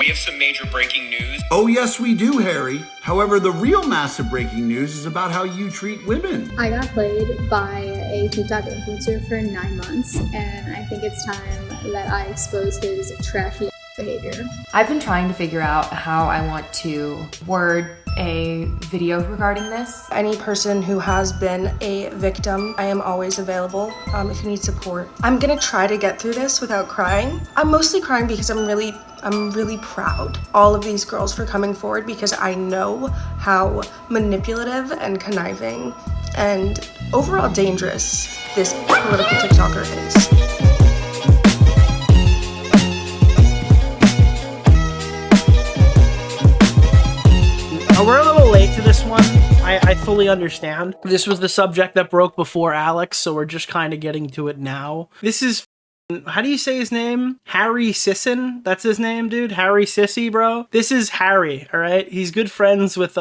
We have some major breaking news. Oh yes, we do, Harry. However, the real massive breaking news is about how you treat women. I got played by a TikTok influencer for 9 months, and I think it's time that I expose his trashy behavior. I've been trying to figure out how I want to word a video regarding this. Any person who has been a victim, I am always available if you need support. I'm gonna try to get through this without crying. I'm mostly crying because I'm really proud all of these girls for coming forward, because I know how manipulative and conniving and overall dangerous this political TikToker is. We're a little late to this one. I fully understand. This was the subject that broke before Alex, so we're just kind of getting to it now. This is, how do you say his name? Harry Sison? That's his name, dude? Harry Sissy, bro? This is Harry, all right? He's good friends with,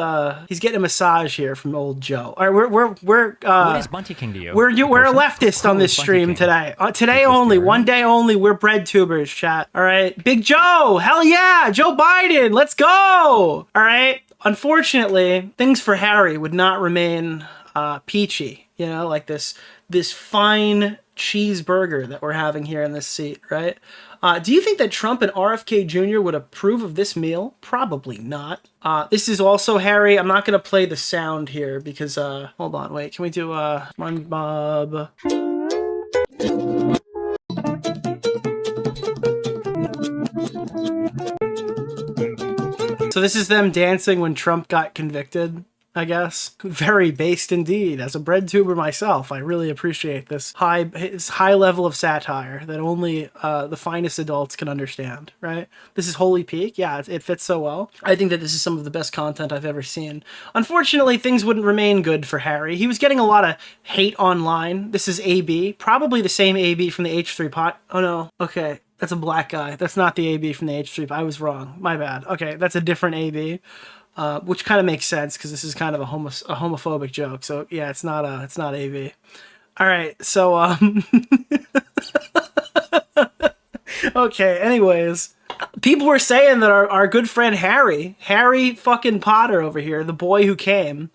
he's getting a massage here from old Joe. All right, we're what is Bunty King to you? We're a leftist on this stream today. Today only, one day only, we're bread tubers, chat. All right? Big Joe, hell yeah! Joe Biden, let's go! All right? Unfortunately, things for Harry would not remain peachy, you know, like this fine cheeseburger that we're having here in this seat, right? Do you think that Trump and RFK Jr. would approve of this meal? Probably not. This is also Harry. I'm not going to play the sound here because, hold on, wait, can we do SpongeBob? So this is them dancing when Trump got convicted, I guess. Very based indeed. As a bread tuber myself, I really appreciate this high level of satire that only the finest adults can understand, right? This is Holy Peak. Yeah, it fits so well. I think that this is some of the best content I've ever seen. Unfortunately, things wouldn't remain good for Harry. He was getting a lot of hate online. This is AB. Probably the same AB from the H3 pot. Oh no. Okay. That's a black guy. That's not the AB from the H3. I was wrong. My bad. Okay, that's a different AB, which kind of makes sense because this is kind of a homophobic joke. So yeah, it's not AB. All right, so okay. Anyways, people were saying that our good friend Harry fucking Potter over here, the boy who came,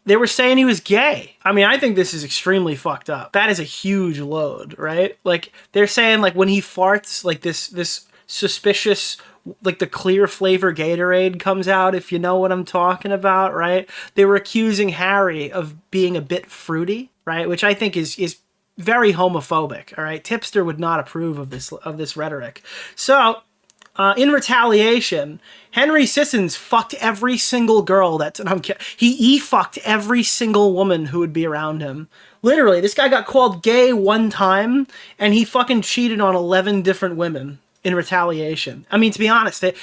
they were saying he was gay. I mean, I think this is extremely fucked up. That is a huge load, right? Like, they're saying, like, when he farts, like, this suspicious, like, the clear flavor Gatorade comes out, if you know what I'm talking about, right? They were accusing Harry of being a bit fruity, right? Which I think is very homophobic, all right? Tipster would not approve of this rhetoric. So, in retaliation, Henry Sissons fucked every single girl he fucked every single woman who would be around him. Literally, this guy got called gay one time, and he fucking cheated on 11 different women in retaliation. I mean, to be honest, they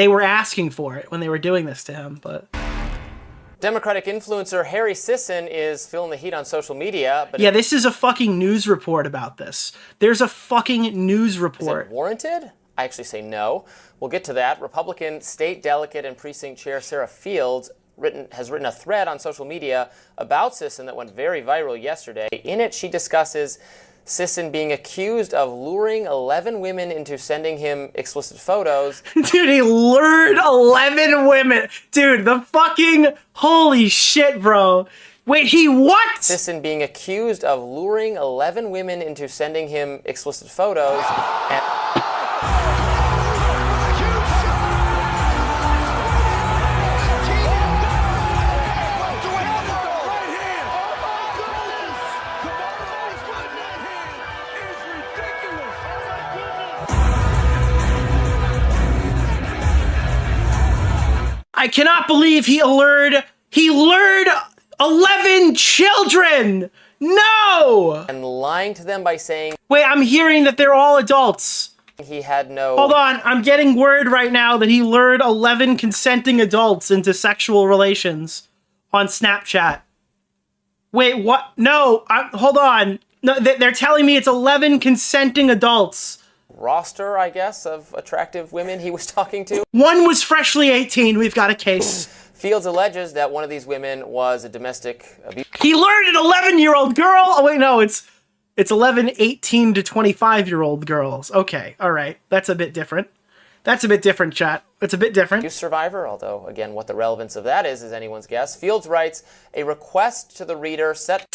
were asking for it when they were doing this to him, but... Democratic influencer Harry Sison is feeling the heat on social media. But yeah, this is a fucking news report about this. There's a fucking news report. Is it warranted? I actually say no. We'll get to that. Republican state delegate and precinct chair Sarah Fields has written a thread on social media about Sisson that went very viral yesterday. In it, she discusses Sisson being accused of luring 11 women into sending him explicit photos. Dude, he lured 11 women. Dude, the fucking holy shit, bro. Wait, he what? Sisson being accused of luring 11 women into sending him explicit photos. I cannot believe he lured 11 children! No! And lying to them by saying... Wait, I'm hearing that they're all adults. He had no... Hold on, I'm getting word right now that he lured 11 consenting adults into sexual relations on Snapchat. Wait, what? No, hold on. No, they're telling me it's 11 consenting adults. Roster, I guess, of attractive women he was talking to. One was freshly 18. We've got a case. Fields alleges that one of these women was a domestic abuse. He lured an 11-year-old girl? Oh, wait, no, it's 11, 18 to 25-year-old girls. Okay, all right. That's a bit different. That's a bit different, chat. It's a bit different. Abuse survivor, although, again, what the relevance of that is anyone's guess. Fields writes, a request to the reader set...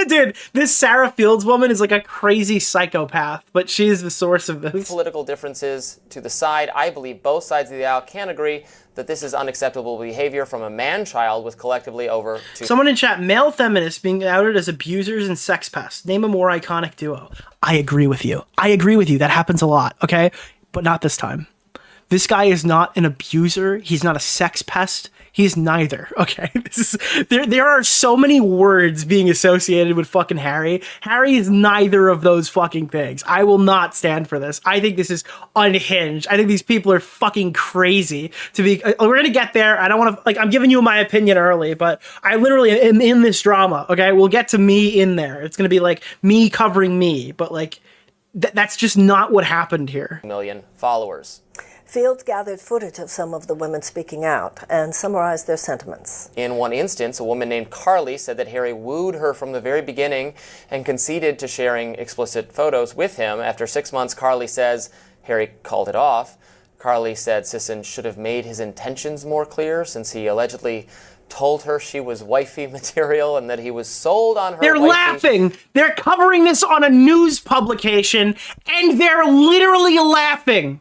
Dude, this Sarah Fields woman is like a crazy psychopath, but she is the source of this. Political differences to the side. I believe both sides of the aisle can agree that this is unacceptable behavior from a man-child with collectively over... Someone in chat, male feminists being outed as abusers and sex pests. Name a more iconic duo. I agree with you. That happens a lot, okay? But not this time. This guy is not an abuser. He's not a sex pest. He's neither, okay? There are so many words being associated with fucking Harry. Harry is neither of those fucking things. I will not stand for this. I think this is unhinged. I think these people are fucking crazy to be... We're gonna get there. I don't want to... Like, I'm giving you my opinion early, but I literally am in this drama, okay? We'll get to me in there. It's gonna be like me covering me, but like, that's just not what happened here. ...million followers. Fields gathered footage of some of the women speaking out and summarized their sentiments. In one instance, a woman named Carly said that Harry wooed her from the very beginning and conceded to sharing explicit photos with him. After 6 months, Carly says Harry called it off. Carly said Sisson should have made his intentions more clear since he allegedly told her she was wifey material and that he was sold on her. They're laughing. They're covering this on a news publication and they're literally laughing.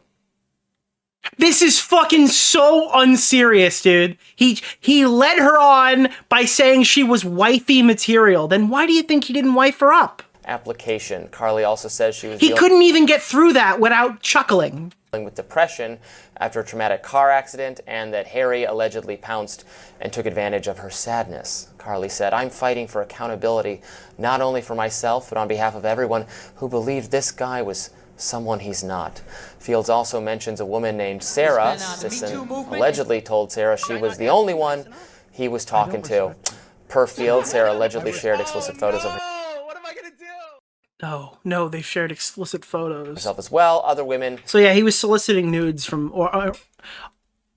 This is fucking so unserious, dude. He led her on by saying she was wifey material. Then why do you think he didn't wife her up? Application. Carly also says she was... He couldn't even get through that without chuckling. ...with depression after a traumatic car accident and that Harry allegedly pounced and took advantage of her sadness. Carly said, I'm fighting for accountability, not only for myself, but on behalf of everyone who believed this guy was someone he's not. Fields also mentions a woman named Sarah. Sisson allegedly told Sarah she was the only one he was talking to. Per Fields, Sarah allegedly shared explicit photos of No, they shared explicit photos. herself as well. Other women... So yeah, he was soliciting nudes from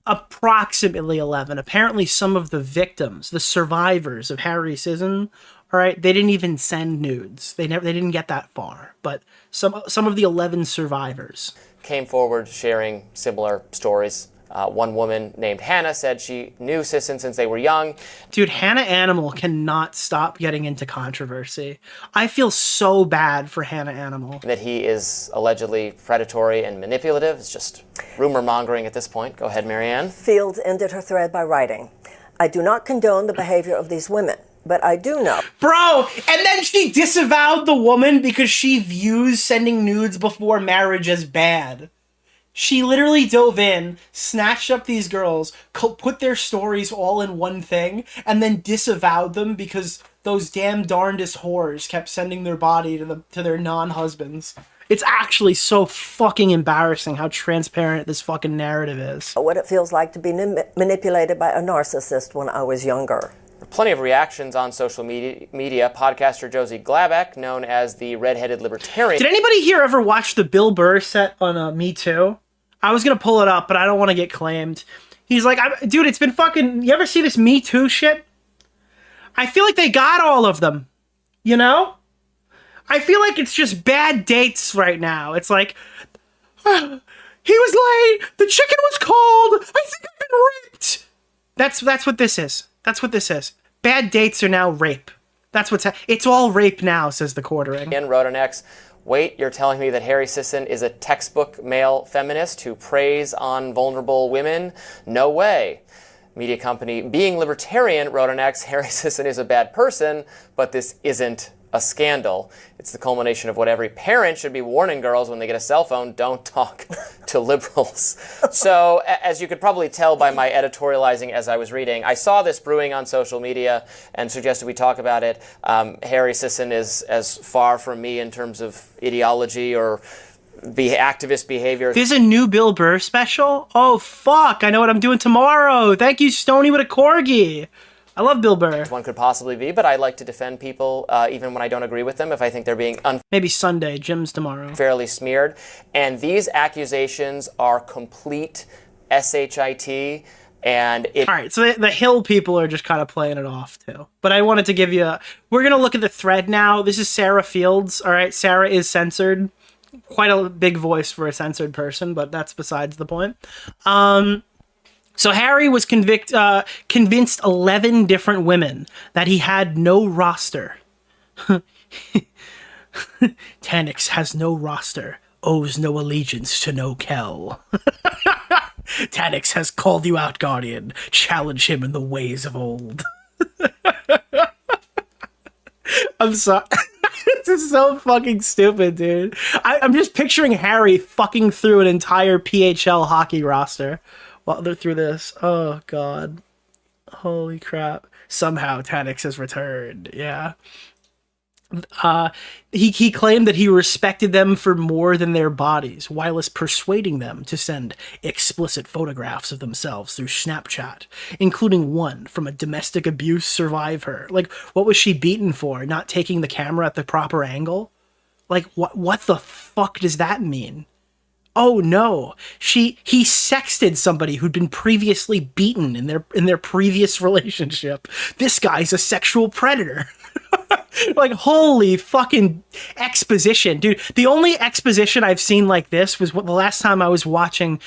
approximately 11. Apparently some of the victims, the survivors of Harry Sison, all right, they didn't even send nudes. They didn't get that far. But some of the 11 survivors came forward sharing similar stories. One woman named Hannah said she knew Sisson since they were young. Dude, Hannah Animal cannot stop getting into controversy. I feel so bad for Hannah Animal. That he is allegedly predatory and manipulative. It's just rumor mongering at this point. Go ahead, Marianne. Fields ended her thread by writing, I do not condone the behavior of these women, but I do know. Bro, and then she disavowed the woman because she views sending nudes before marriage as bad. She literally dove in, snatched up these girls, put their stories all in one thing, and then disavowed them because those damn darndest whores kept sending their body to their non-husbands. It's actually so fucking embarrassing how transparent this fucking narrative is. What it feels like to be manipulated by a narcissist when I was younger. Plenty of reactions on social media. Podcaster Josie Glaback, known as the redheaded libertarian. Did anybody here ever watch the Bill Burr set on Me Too? I was gonna pull it up, but I don't want to get claimed. He's like, dude, it's been fucking... You ever see this Me Too shit? I feel like they got all of them. You know? I feel like it's just bad dates right now. It's like, he was late. The chicken was cold. I think I've been raped. That's what this is. That's what this is. Bad dates are now rape. That's what's... It's all rape now, says the Quartering. Ian wrote on X, wait, you're telling me that Harry Sison is a textbook male feminist who preys on vulnerable women? No way. Media company Being Libertarian wrote on X, Harry Sison is a bad person, but this isn't a scandal. It's the culmination of what every parent should be warning girls when they get a cell phone: don't talk to liberals. So, as you could probably tell by my editorializing as I was reading, I saw this brewing on social media and suggested we talk about it. Harry Sison is as far from me in terms of ideology or activist behavior. There's a new Bill Burr special? Oh, fuck. I know what I'm doing tomorrow. Thank you, Stoney with a corgi. I love Bill Burr. One could possibly be, but I like to defend people even when I don't agree with them if I think they're being maybe Sunday, Jim's tomorrow. Fairly smeared. And these accusations are complete shit. And all right, so the Hill people are just kind of playing it off too. But I wanted to give you we're going to look at the thread now. This is Sarah Fields. All right, Sarah is censored. quite a big voice for a censored person, but that's besides the point. So Harry was convinced 11 different women that he had no roster. Tanix has no roster, owes no allegiance to no Kell. Tanix has called you out, Guardian. Challenge him in the ways of old. I'm sorry. This is so fucking stupid, dude. I'm just picturing Harry fucking through an entire PHL hockey roster while they're through this. Oh, God. Holy crap. Somehow Tanix has returned. Yeah. He claimed that he respected them for more than their bodies, whilst persuading them to send explicit photographs of themselves through Snapchat, including one from a domestic abuse survivor. Like, what was she beaten for? Not taking the camera at the proper angle? Like, what the fuck does that mean? Oh no, he sexted somebody who'd been previously beaten in their previous relationship. This guy's a sexual predator. Like, holy fucking exposition, dude. The only exposition I've seen like this was the last time I was watching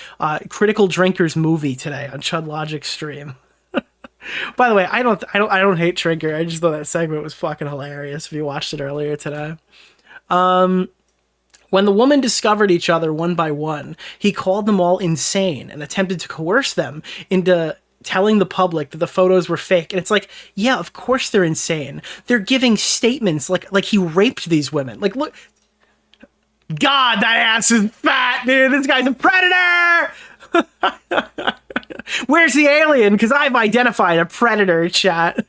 Critical Drinker's movie today on Chud Logic's stream. By the way, I don't hate Drinker. I just thought that segment was fucking hilarious if you watched it earlier today. When the woman discovered each other one by one, he called them all insane and attempted to coerce them into telling the public that the photos were fake. And it's like, yeah, of course they're insane. They're giving statements like he raped these women. Like, look, God, that ass is fat, dude. This guy's a predator. Where's the alien? Because I've identified a predator, chat.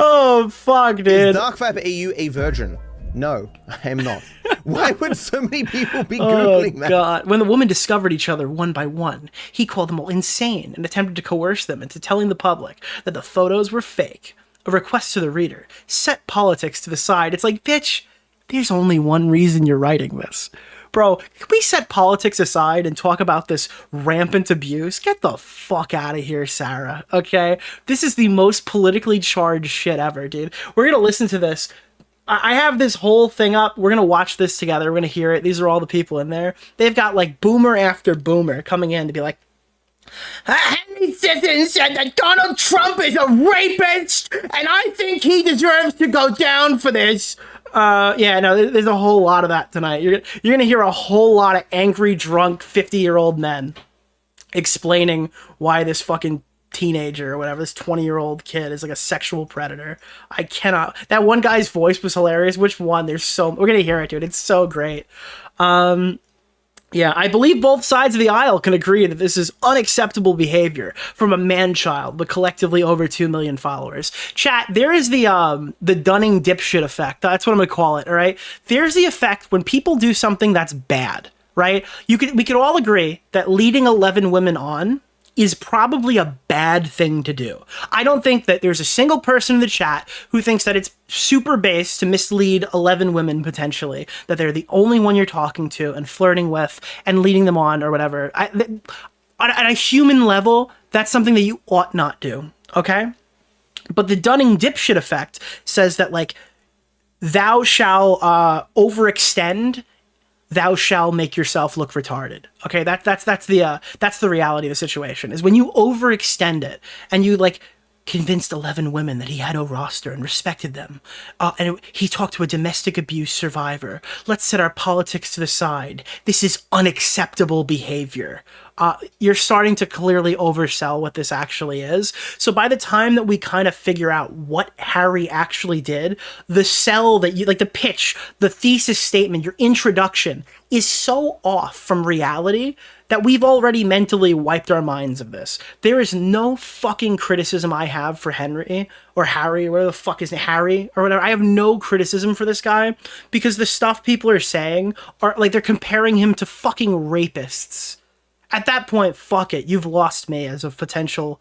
Oh, fuck, dude. Is Dark EU a virgin? No, I am not. Why would so many people be Googling that? Oh, God. When the woman discovered each other one by one, he called them all insane and attempted to coerce them into telling the public that the photos were fake. A request to the reader. Set politics to the side. It's like, bitch, there's only one reason you're writing this. Bro, can we set politics aside and talk about this rampant abuse? Get the fuck out of here, Sarah, okay? This is the most politically charged shit ever, dude. We're gonna listen to this. I have this whole thing up. We're going to watch this together. We're going to hear it. These are all the people in there. They've got like boomer after boomer coming in to be like, Harry Sison said that Donald Trump is a rapist and I think he deserves to go down for this. Yeah, no, there's a whole lot of that tonight. You're going to hear a whole lot of angry, drunk, 50-year-old men explaining why this fucking teenager or whatever, this 20-year-old kid is like a sexual predator. I cannot. That one guy's voice was hilarious. Which one? We're gonna hear it, dude. It's so great. Yeah, I believe both sides of the aisle can agree that this is unacceptable behavior from a man-child, but collectively over 2 million followers. Chat, there is the Dunning dipshit effect. That's what I'm gonna call it. All right. There's the effect when people do something that's bad. Right. We could all agree that leading 11 women on is probably a bad thing to do. I don't think that there's a single person in the chat who thinks that it's super base to mislead 11 women potentially, that they're the only one you're talking to and flirting with and leading them on or whatever. On a human level, that's something that you ought not do, okay? But the Dunning dipshit effect says that, like, thou shall overextend, thou shall make yourself look retarded. Okay, that's the reality of the situation. Is when you overextend it and you like convinced 11 women that he had a roster and respected them, and he talked to a domestic abuse survivor. Let's set our politics to the side. This is unacceptable behavior. You're starting to clearly oversell what this actually is. So by the time that we kind of figure out what Harry actually did, the sell that you, like the pitch, the thesis statement, your introduction is so off from reality that we've already mentally wiped our minds of this. There is no fucking criticism I have for Henry or Harry, or whatever the fuck is it, Harry or whatever. I have no criticism for this guy because the stuff people are saying are like, they're comparing him to fucking rapists. At that point, fuck it. You've lost me as a potential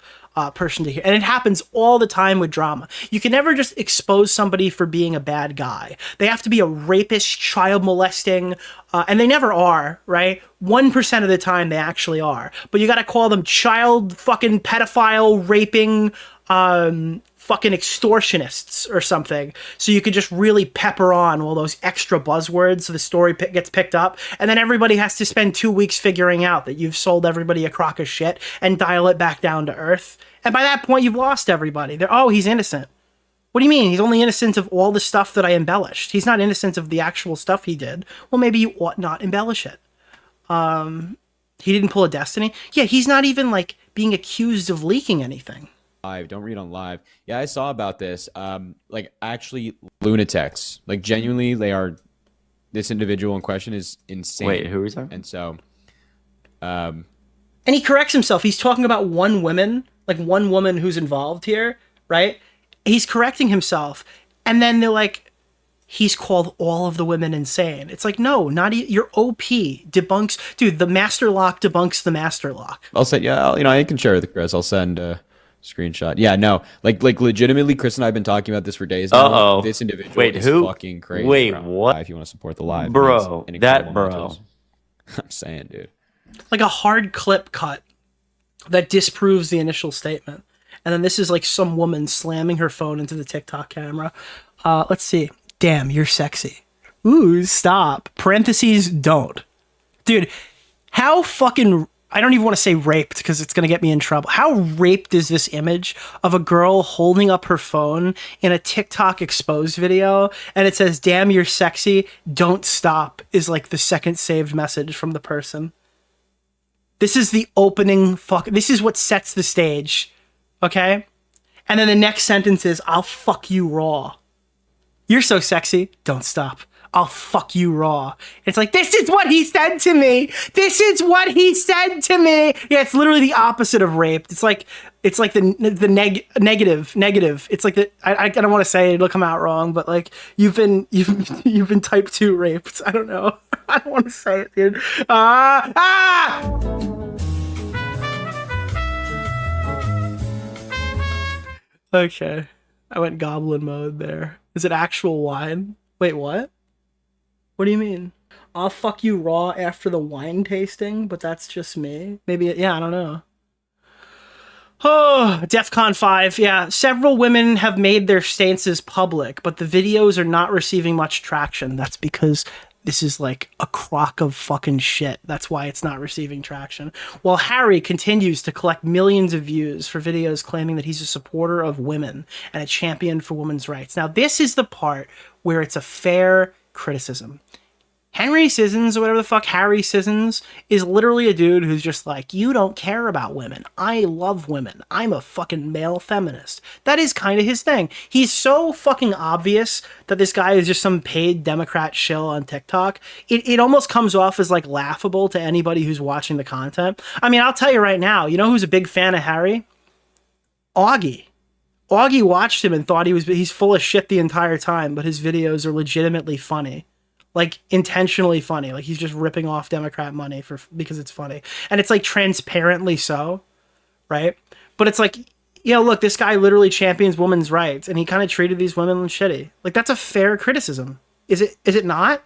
person to hear. And it happens all the time with drama. You can never just expose somebody for being a bad guy. They have to be a rapist, child molesting, and they never are, right? 1% of the time they actually are. But you gotta call them child fucking pedophile, raping, fucking extortionists or something, so you could just really pepper on all those extra buzzwords so the story gets picked up, and then everybody has to spend 2 weeks figuring out that you've sold everybody a crock of shit and dial it back down to earth. And by that point, you've lost everybody. They're, oh, he's innocent. What do you mean? He's only innocent of all the stuff that I embellished. He's not innocent of the actual stuff he did. Well, maybe you ought not embellish it. He didn't pull a Destiny. Yeah, he's not even, like, being accused of leaking anything. Live, don't read on live. Yeah, I saw about this. Like, actually, lunatics. Like, genuinely, they are. This individual in question is insane. Wait, who is that? And so, and he corrects himself. He's talking about one woman who's involved here, right? He's correcting himself, and then they're like, he's called all of the women insane. It's like, no, not your OP debunks, dude. The master lock debunks the master lock. I'll say, yeah, I can share with Chris. I'll send a screenshot. Yeah, no, like legitimately, Chris and I have been talking about this for days now. Uh-oh. This individual is who? fucking crazy. Wait, bro. what? If you want to support the live, bro, that bro. mentors. I'm saying, dude. Like a hard clip cut that disproves the initial statement. And then this is like some woman slamming her phone into the TikTok camera. Let's see. Damn, you're sexy. Ooh, stop. Parentheses, don't. Dude, how fucking... I don't even want to say raped because it's going to get me in trouble. How raped is this image of a girl holding up her phone in a TikTok exposed video, and it says, damn, you're sexy, don't stop, is like the second saved message from the person. This is the opening this is what sets the stage. Okay? And then the next sentence is, I'll fuck you raw. You're so sexy. Don't stop. I'll fuck you raw. It's like, this is what he said to me. This is what he said to me. Yeah, it's literally the opposite of rape. It's like the negative. It's like I don't want to say it, it'll come out wrong, but like you've been type 2 raped. I don't know. I don't want to say it, dude. Okay. I went goblin mode there. Is it actual wine? Wait, what? What do you mean? I'll fuck you raw after the wine tasting, but that's just me. Maybe, yeah, I don't know. Oh, DEFCON 5. Yeah, several women have made their stances public, but the videos are not receiving much traction. That's because this is like a crock of fucking shit. That's why it's not receiving traction. While Harry continues to collect millions of views for videos claiming that he's a supporter of women and a champion for women's rights. Now, this is the part where it's a fair criticism. Henry Sissons, or whatever the fuck, Harry Sisons, is literally a dude who's just like, you don't care about women. I love women. I'm a fucking male feminist. That is kind of his thing. He's so fucking obvious that this guy is just some paid Democrat shill on TikTok. It almost comes off as like laughable to anybody who's watching the content. I mean, I'll tell you right now, you know who's a big fan of Harry? Augie. Augie watched him and thought he's full of shit the entire time, but his videos are legitimately funny. Like, intentionally funny. Like, he's just ripping off Democrat money because it's funny. And it's, like, transparently so, right? But it's like, you know, look, this guy literally champions women's rights, and he kind of treated these women shitty. Like, that's a fair criticism. Is it not?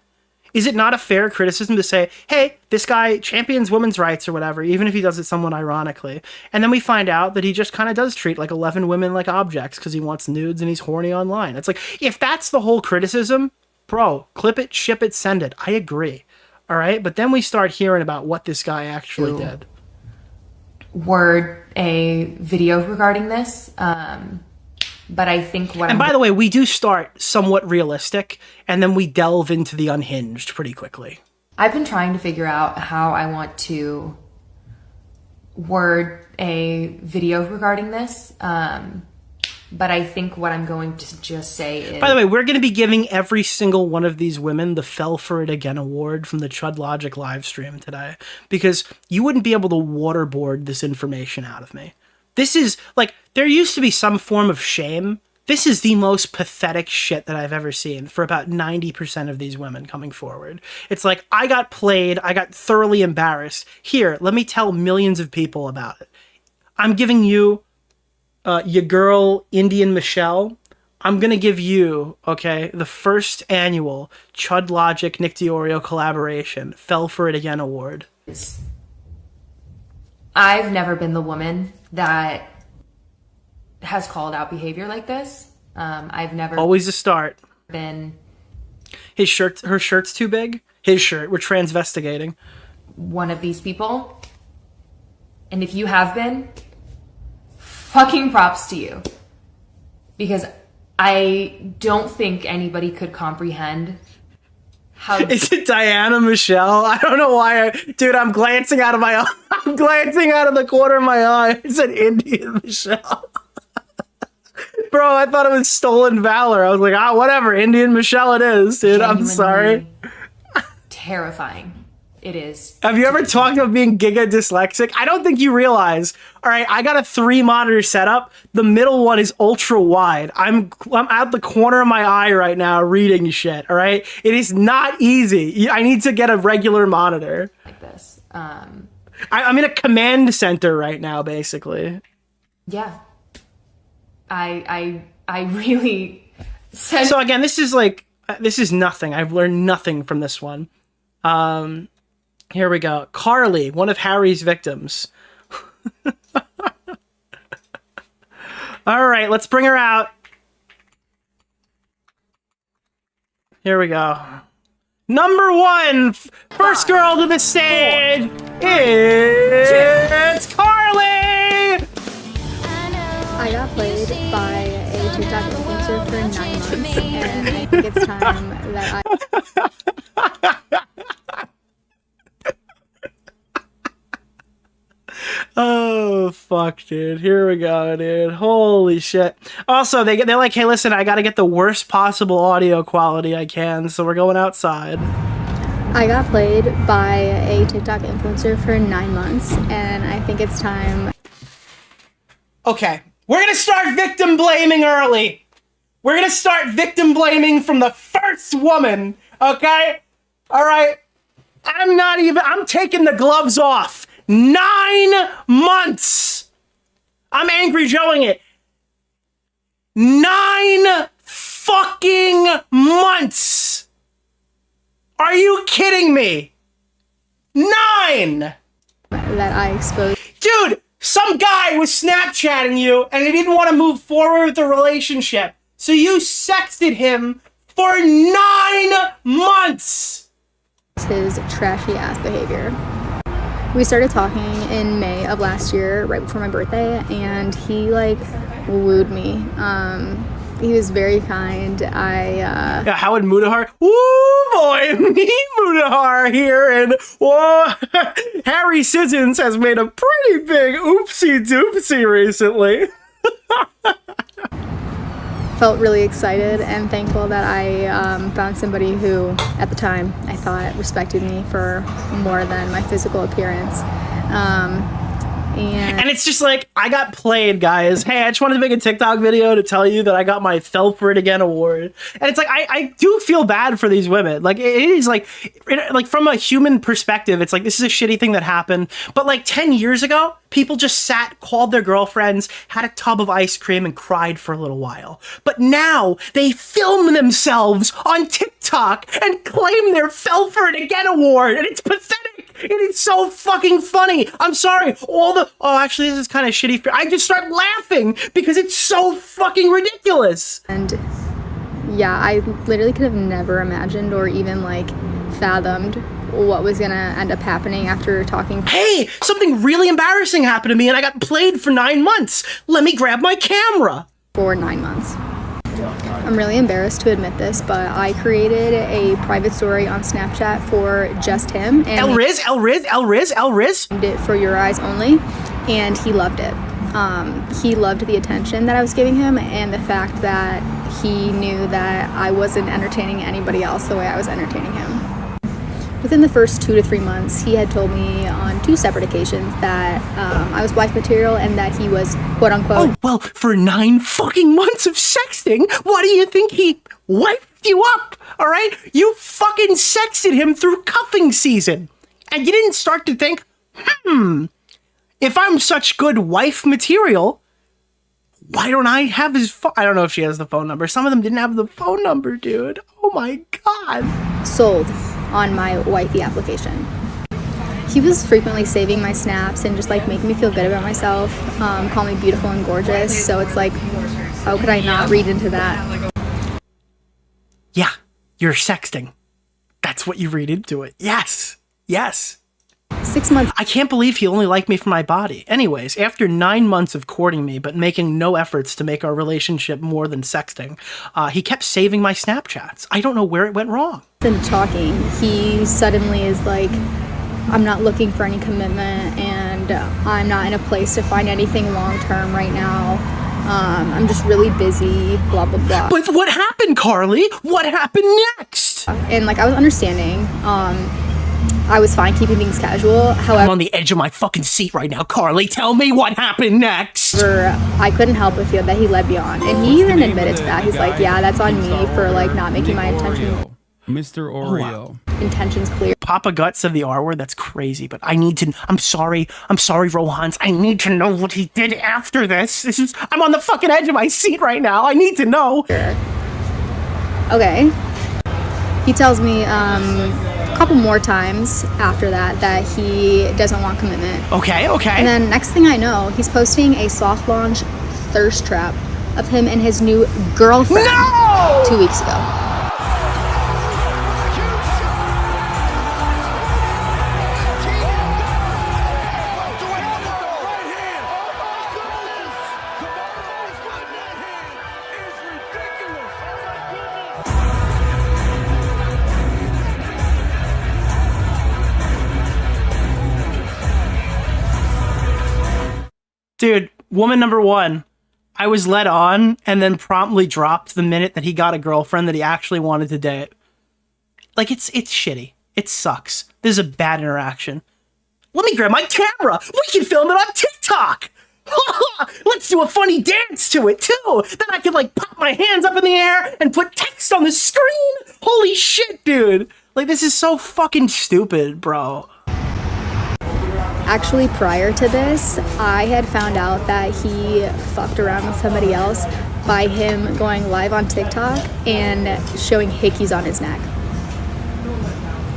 Is it not a fair criticism to say, hey, this guy champions women's rights or whatever, even if he does it somewhat ironically, and then we find out that he just kind of does treat, like, 11 women like objects because he wants nudes and he's horny online. It's like, if that's the whole criticism... Bro, clip it, ship it, send it. I agree. All right? But then we start hearing about what this guy actually did. Word a video regarding this. But I think what And by the way, we do start somewhat realistic, and then we delve into the unhinged pretty quickly. I've been trying to figure out how I want to word a video regarding this. But I think what I'm going to just say is... By the way, we're going to be giving every single one of these women the Fell For It Again award from the Chud Logic live stream today. Because you wouldn't be able to waterboard this information out of me. This is, like, there used to be some form of shame. This is the most pathetic shit that I've ever seen for about 90% of these women coming forward. It's like, I got played, I got thoroughly embarrassed. Here, let me tell millions of people about it. I'm giving you... your girl, Indian Michelle, I'm going to give you, okay, the first annual Chud Logic Nick DeOrio collaboration, Fell For It Again award. I've never been the woman that has called out behavior like this. I've never always a start. Been her shirt's too big. His shirt. We're transvestigating. One of these people. And if you have been, fucking props to you. Because I don't think anybody could comprehend how... Is it Diana Michelle? I don't know why. Dude, I'm glancing out of my eye. I'm glancing out of the corner of my eye. It said Indian Michelle. Bro, I thought it was Stolen Valor. I was like, whatever. Indian Michelle it is, dude. I'm sorry. Terrifying. It is. Have you ever talked about being giga dyslexic? I don't think you realize. All right, I got a 3-monitor setup. The middle one is ultra wide. I'm at the corner of my eye right now reading shit. All right, it is not easy. I need to get a regular monitor. Like this. I'm in a command center right now, basically. Yeah. I really said. So again, this is nothing. I've learned nothing from this one. Here we go. Carly, one of Harry's victims. All right, let's bring her out. Here we go. Number 1, first girl to the stage. It's Carly. I got played by a TikTok influencer for 9 months, and I think it's time that Oh, fuck, dude. Here we go, dude. Holy shit. Also, they're like, hey, listen, I gotta get the worst possible audio quality I can, so we're going outside. I got played by a TikTok influencer for 9 months, and I think it's time. Okay, we're gonna start victim blaming early. We're gonna start victim blaming from the first woman, okay? All right. I'm taking the gloves off. 9 months. I'm Angry Joeing it. 9 fucking months. Are you kidding me? 9. That I exposed. Dude, some guy was Snapchatting you and he didn't want to move forward with the relationship. So you sexted him for 9 months. His trashy ass behavior. We started talking in May of last year, right before my birthday, and he like wooed me. He was very kind. Yeah, Howard Mudahar. Woo boy, me Mudahar here, and whoa, Harry Sison has made a pretty big oopsie doopsie recently. Felt really excited and thankful that I found somebody who, at the time, I thought respected me for more than my physical appearance. And it's just like, I got played, guys. Hey, I just wanted to make a TikTok video to tell you that I got my Fell For It Again award. And it's like, I do feel bad for these women. Like, it is like from a human perspective, it's like, this is a shitty thing that happened. But like 10 years ago, people just sat, called their girlfriends, had a tub of ice cream, and cried for a little while. But now they film themselves on TikTok and claim their Fell For It Again award. And it's pathetic. It is so fucking funny. I'm sorry. Actually, this is kind of shitty. I just start laughing because it's so fucking ridiculous. And yeah, I literally could have never imagined or even like fathomed what was gonna end up happening after talking. Hey, something really embarrassing happened to me and I got played for 9 months. Let me grab my camera. For 9 months. I'm really embarrassed to admit this, but I created a private story on Snapchat for just him. And El-Riz. Did it for your eyes only, and he loved it. He loved the attention that I was giving him and the fact that he knew that I wasn't entertaining anybody else the way I was entertaining him. Within the first 2 to 3 months, he had told me on 2 separate occasions that I was wife material and that he was quote unquote. Oh, well, for 9 fucking months of sexting, what do you think he wiped you up? All right? You fucking sexted him through cuffing season. And you didn't start to think, if I'm such good wife material, why don't I have his phone? I don't know if she has the phone number. Some of them didn't have the phone number, dude. Oh my God. Sold on my wifey application. He was frequently saving my snaps and just like making me feel good about myself, call me beautiful and gorgeous. So it's like, how could I not read into that? Yeah, you're sexting. That's what you read into it. Yes. Yes. 6 months. I can't believe he only liked me for my body. Anyways, after 9 months of courting me, but making no efforts to make our relationship more than sexting, he kept saving my Snapchats. I don't know where it went wrong. And talking, he suddenly is like, I'm not looking for any commitment and I'm not in a place to find anything long-term right now. I'm just really busy, blah, blah, blah. But what happened, Carly? What happened next? And like, I was understanding. I was fine keeping things casual. However, I'm on the edge of my fucking seat right now, Carly. Tell me what happened next. I couldn't help but feel that he led me on. And he even admitted to that. He's like, yeah, that's on me for like not making my Mr. Oreo. intentions clear. Papa Gut said the R word. That's crazy, but I need to. I'm sorry, Rohans. I need to know what he did after this. I'm on the fucking edge of my seat right now. I need to know. Okay. He tells me a couple more times after that he doesn't want commitment. Okay. And then next thing I know, he's posting a soft launch thirst trap of him and his new girlfriend 2 weeks ago. Dude, woman number one, I was led on and then promptly dropped the minute that he got a girlfriend that he actually wanted to date. Like, it's shitty. It sucks. This is a bad interaction. Let me grab my camera. We can film it on TikTok. Let's do a funny dance to it, too. Then I could, like, pop my hands up in the air and put text on the screen. Holy shit, dude. Like, this is so fucking stupid, bro. Actually, prior to this, I had found out that he fucked around with somebody else by him going live on TikTok and showing hickeys on his neck.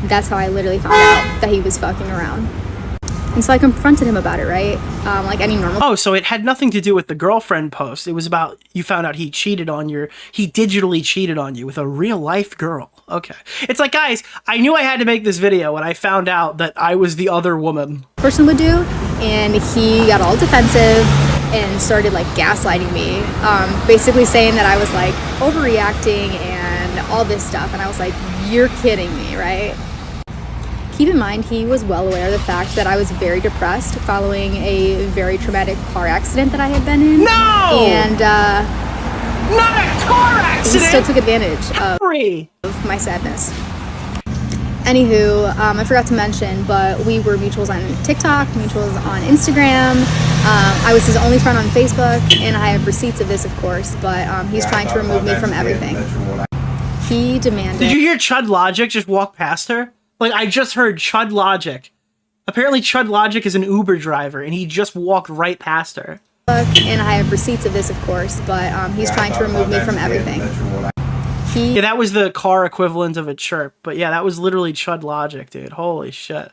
That's how I literally found out that he was fucking around. And so I confronted him about it, right? Like any normal... Oh, so it had nothing to do with the girlfriend post. It was about, you found out he digitally cheated on you with a real life girl. Okay. It's like, guys, I knew I had to make this video when I found out that I was the other woman. Person would do, and he got all defensive and started like gaslighting me, basically saying that I was like overreacting and all this stuff, and I was like, you're kidding me, right? Keep in mind, he was well aware of the fact that I was very depressed following a very traumatic car accident that I had been in. No! And not a car accident! He still took advantage of my sadness. Anywho, I forgot to mention, but we were mutuals on TikTok, mutuals on Instagram. I was his only friend on Facebook, and I have receipts of this, of course, but he's trying to remove me from everything. He demanded... Did you hear Chud Logic just walk past her? Like, I just heard Chud Logic. Apparently Chud Logic is an Uber driver, and he just walked right past her. And I have receipts of this, of course, but he's trying to remove me from everything. Yeah, that was the car equivalent of a chirp. But yeah, that was literally Chud Logic, dude. Holy shit.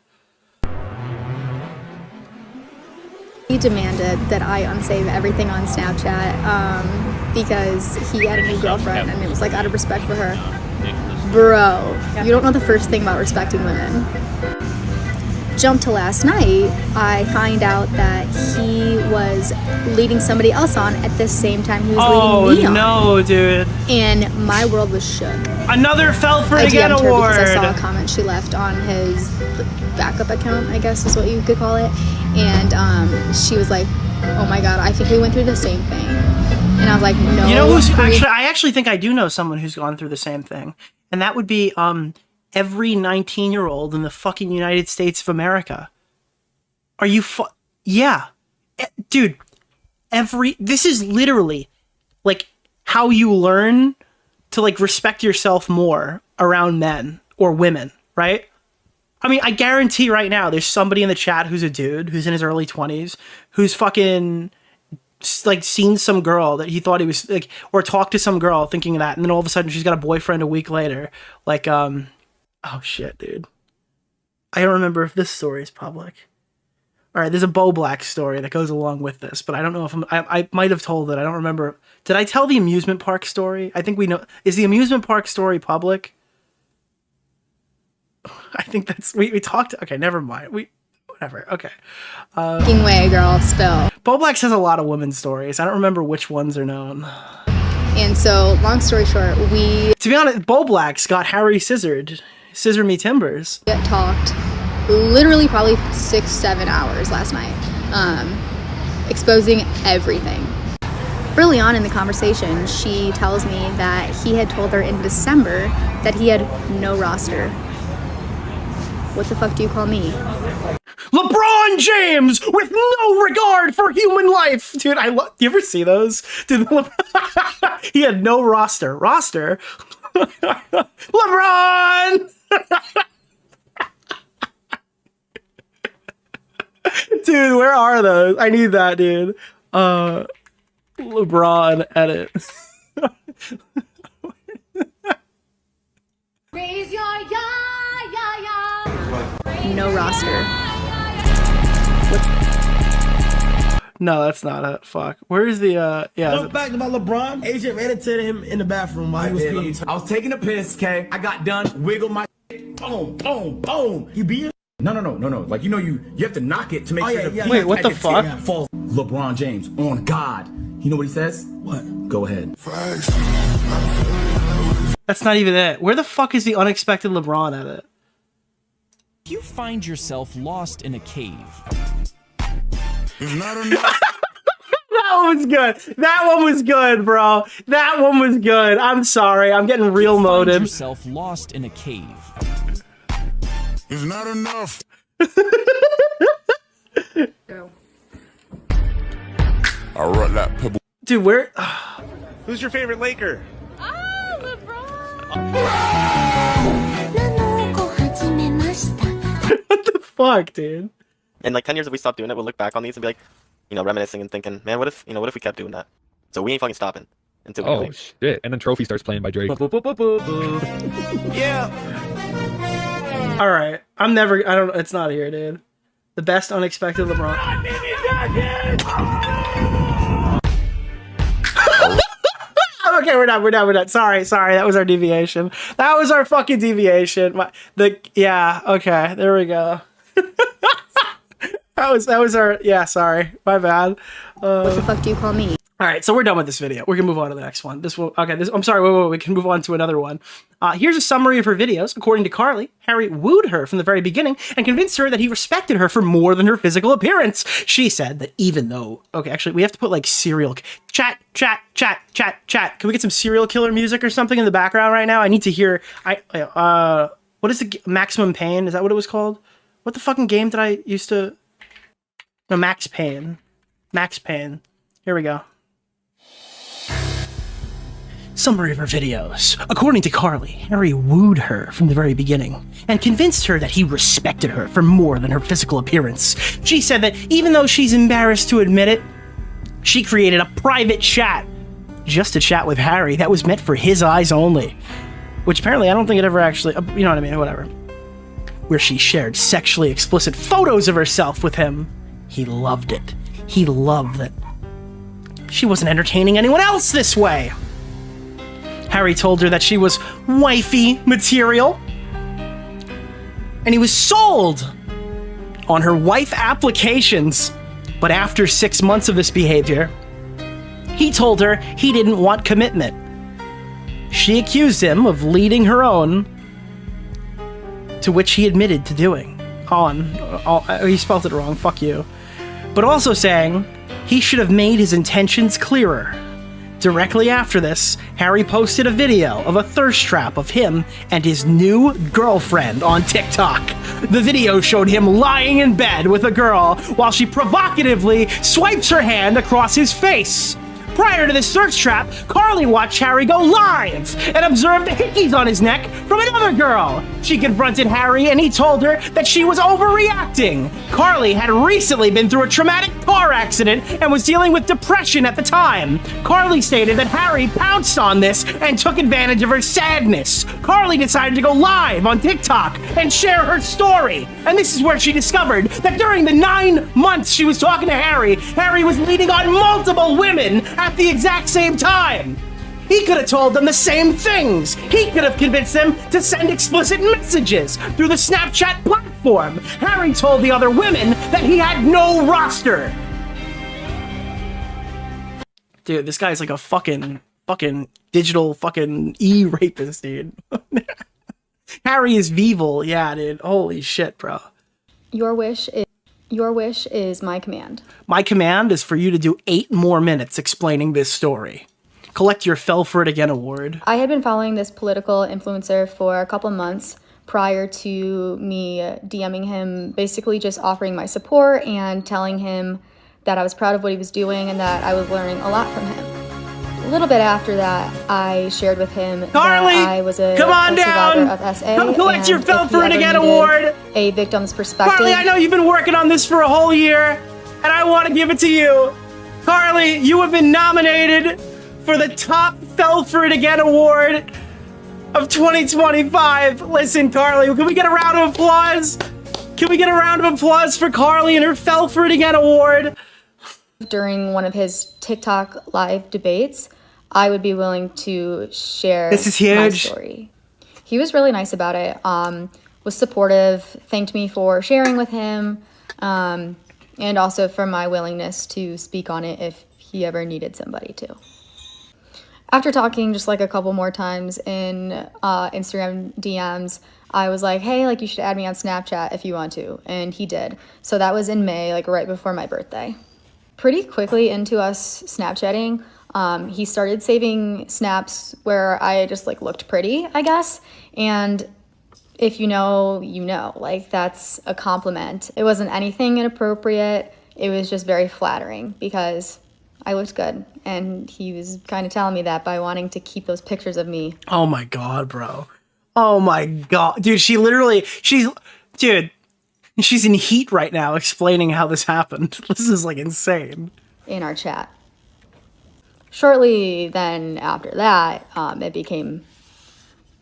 He demanded that I unsave everything on Snapchat because he had a new girlfriend, and it was like out of respect for her. Bro, you don't know the first thing about respecting women. Jump to last night, I find out that he was leading somebody else on at the same time he was leading me on. Oh no, dude. And my world was shook. Another Fell for It Again award! Because I saw a comment she left on his backup account, I guess is what you could call it. And she was like, oh my god, I think we went through the same thing. And I was like, no. You know who's I actually think I do know someone who's gone through the same thing. And that would be every 19-year-old in the fucking United States of America. Are you yeah. Dude, this is literally like how you learn to like respect yourself more around men or women, right? I mean, I guarantee right now there's somebody in the chat who's a dude who's in his early 20s who's fucking like seen some girl that he thought he was like, or talked to some girl thinking that, and then all of a sudden she's got a boyfriend a week later. Like, oh shit, dude. I don't remember if this story is public. All right, there's a Bo Black story that goes along with this, but I don't know if I might have told it. I don't remember. Did I tell the amusement park story? I think we know. Is the amusement park story public? I think that's we talked. Okay, never mind. Whatever. Okay. Fucking way, girl. Still. Bo Black says a lot of women's stories. I don't remember which ones are known. And so, long story short, to be honest, Bo Black's got Harry scissored. Scissor me timbers. Get talked literally probably 6-7 hours last night, exposing everything. Early on in the conversation, she tells me that he had told her in December that he had no roster. What the fuck do you call me? LeBron James with no regard for human life. Dude, do you ever see those? Dude, he had no roster. Roster? LeBron! Dude, where are those? I need that, dude. LeBron edit. Raise your no roster. No, that's not it. Fuck. Where's the Fun fact about LeBron, agent edited him in the bathroom while he was peeing. I was taking a piss, okay? I got done, wiggled my boom, boom, boom. You beat it? No. Like, you have to knock it to make sure the Wait, what the fuck? Falls. LeBron James, on God. You know what he says? What? Go ahead. That's not even it. Where the fuck is the unexpected LeBron edit? You find yourself lost in a cave. That one was good. That one was good, bro. That one was good. I'm sorry. I'm getting real motive. You find yourself lost in a cave. It's not enough. Go. I wrote that pebble. Dude, where? Who's your favorite Laker? What the fuck, dude? In like 10 years, if we stop doing it, we'll look back on these and be like, reminiscing and thinking, man, what if we kept doing that? So we ain't fucking stopping until we leave. Shit! And then Trophy starts playing by Drake. Yeah. All right. It's not here, dude. The best unexpected LeBron. Okay, we're done. Sorry. That was our deviation. That was our fucking deviation. Yeah. Okay. There we go. That was our. Yeah. Sorry. My bad. What the fuck do you call me? All right, so we're done with this video. We're gonna move on to the next one. I'm sorry. Wait. We can move on to another one. Here's a summary of her videos. According to Carly, Harry wooed her from the very beginning and convinced her that he respected her for more than her physical appearance. She said that even though, actually, we have to put like serial chat. Can we get some serial killer music or something in the background right now? I need to hear. What is the Maximum Pain? Is that what it was called? What the fucking game did I used to? No, Max Payne. Max Payne. Here we go. Summary of her videos. According to Carly, Harry wooed her from the very beginning and convinced her that he respected her for more than her physical appearance. She said that even though she's embarrassed to admit it, she created a private chat just to chat with Harry that was meant for his eyes only. Which apparently I don't think it ever actually, you know what I mean, whatever. Where she shared sexually explicit photos of herself with him. He loved it. He loved it. She wasn't entertaining anyone else this way. Harry told her that she was wifey material, and he was sold on her wife applications. But after 6 months of this behavior, he told her he didn't want commitment. She accused him of leading her own, to which he admitted to doing. He spelled it wrong, fuck you. But also saying he should have made his intentions clearer. Directly after this, Harry posted a video of a thirst trap of him and his new girlfriend on TikTok. The video showed him lying in bed with a girl while she provocatively swipes her hand across his face. Prior to this search trap, Carly watched Harry go live and observed the hickeys on his neck from another girl. She confronted Harry and he told her that she was overreacting. Carly had recently been through a traumatic car accident and was dealing with depression at the time. Carly stated that Harry pounced on this and took advantage of her sadness. Carly decided to go live on TikTok and share her story. And this is where she discovered that during the 9 months she was talking to Harry, Harry was leading on multiple women at the exact same time. He could have told them the same things. He could have convinced them to send explicit messages through the Snapchat platform. Harry told the other women that he had no roster. Dude, this guy's like a fucking digital fucking e-rapist, dude. Harry is evil. Yeah, dude. Holy shit, bro. Your wish is my command. My command is for you to do 8 more minutes explaining this story. Collect your Fell For It Again award. I had been following this political influencer for a couple months prior to me DMing him, basically just offering my support and telling him that I was proud of what he was doing and that I was learning a lot from him. A little bit after that, I shared with him Carly, that I was a come on survivor down. of SA. Come collect your and Fell if For he It ever Again needed award. A victim's perspective. Carly, I know you've been working on this for a whole year, and I want to give it to you. Carly, you have been nominated for the top Fell For It Again award of 2025. Listen, Carly, can we get a round of applause? Can we get a round of applause for Carly and her Fell For It Again award? During one of his TikTok live debates, I would be willing to share This is huge. my story. He was really nice about it, was supportive, thanked me for sharing with him, and also for my willingness to speak on it if he ever needed somebody to. After talking just like a couple more times in Instagram DMs, I was like, hey, like you should add me on Snapchat if you want to, and he did. So that was in May, like right before my birthday. Pretty quickly into us Snapchatting, he started saving snaps where I just like looked pretty, I guess. And if you know, you know, like that's a compliment. It wasn't anything inappropriate. It was just very flattering because I looked good. And he was kind of telling me that by wanting to keep those pictures of me. Oh my God, bro. Oh my God. Dude, she's in heat right now explaining how this happened. This is like insane. In our chat. Shortly then after that, it became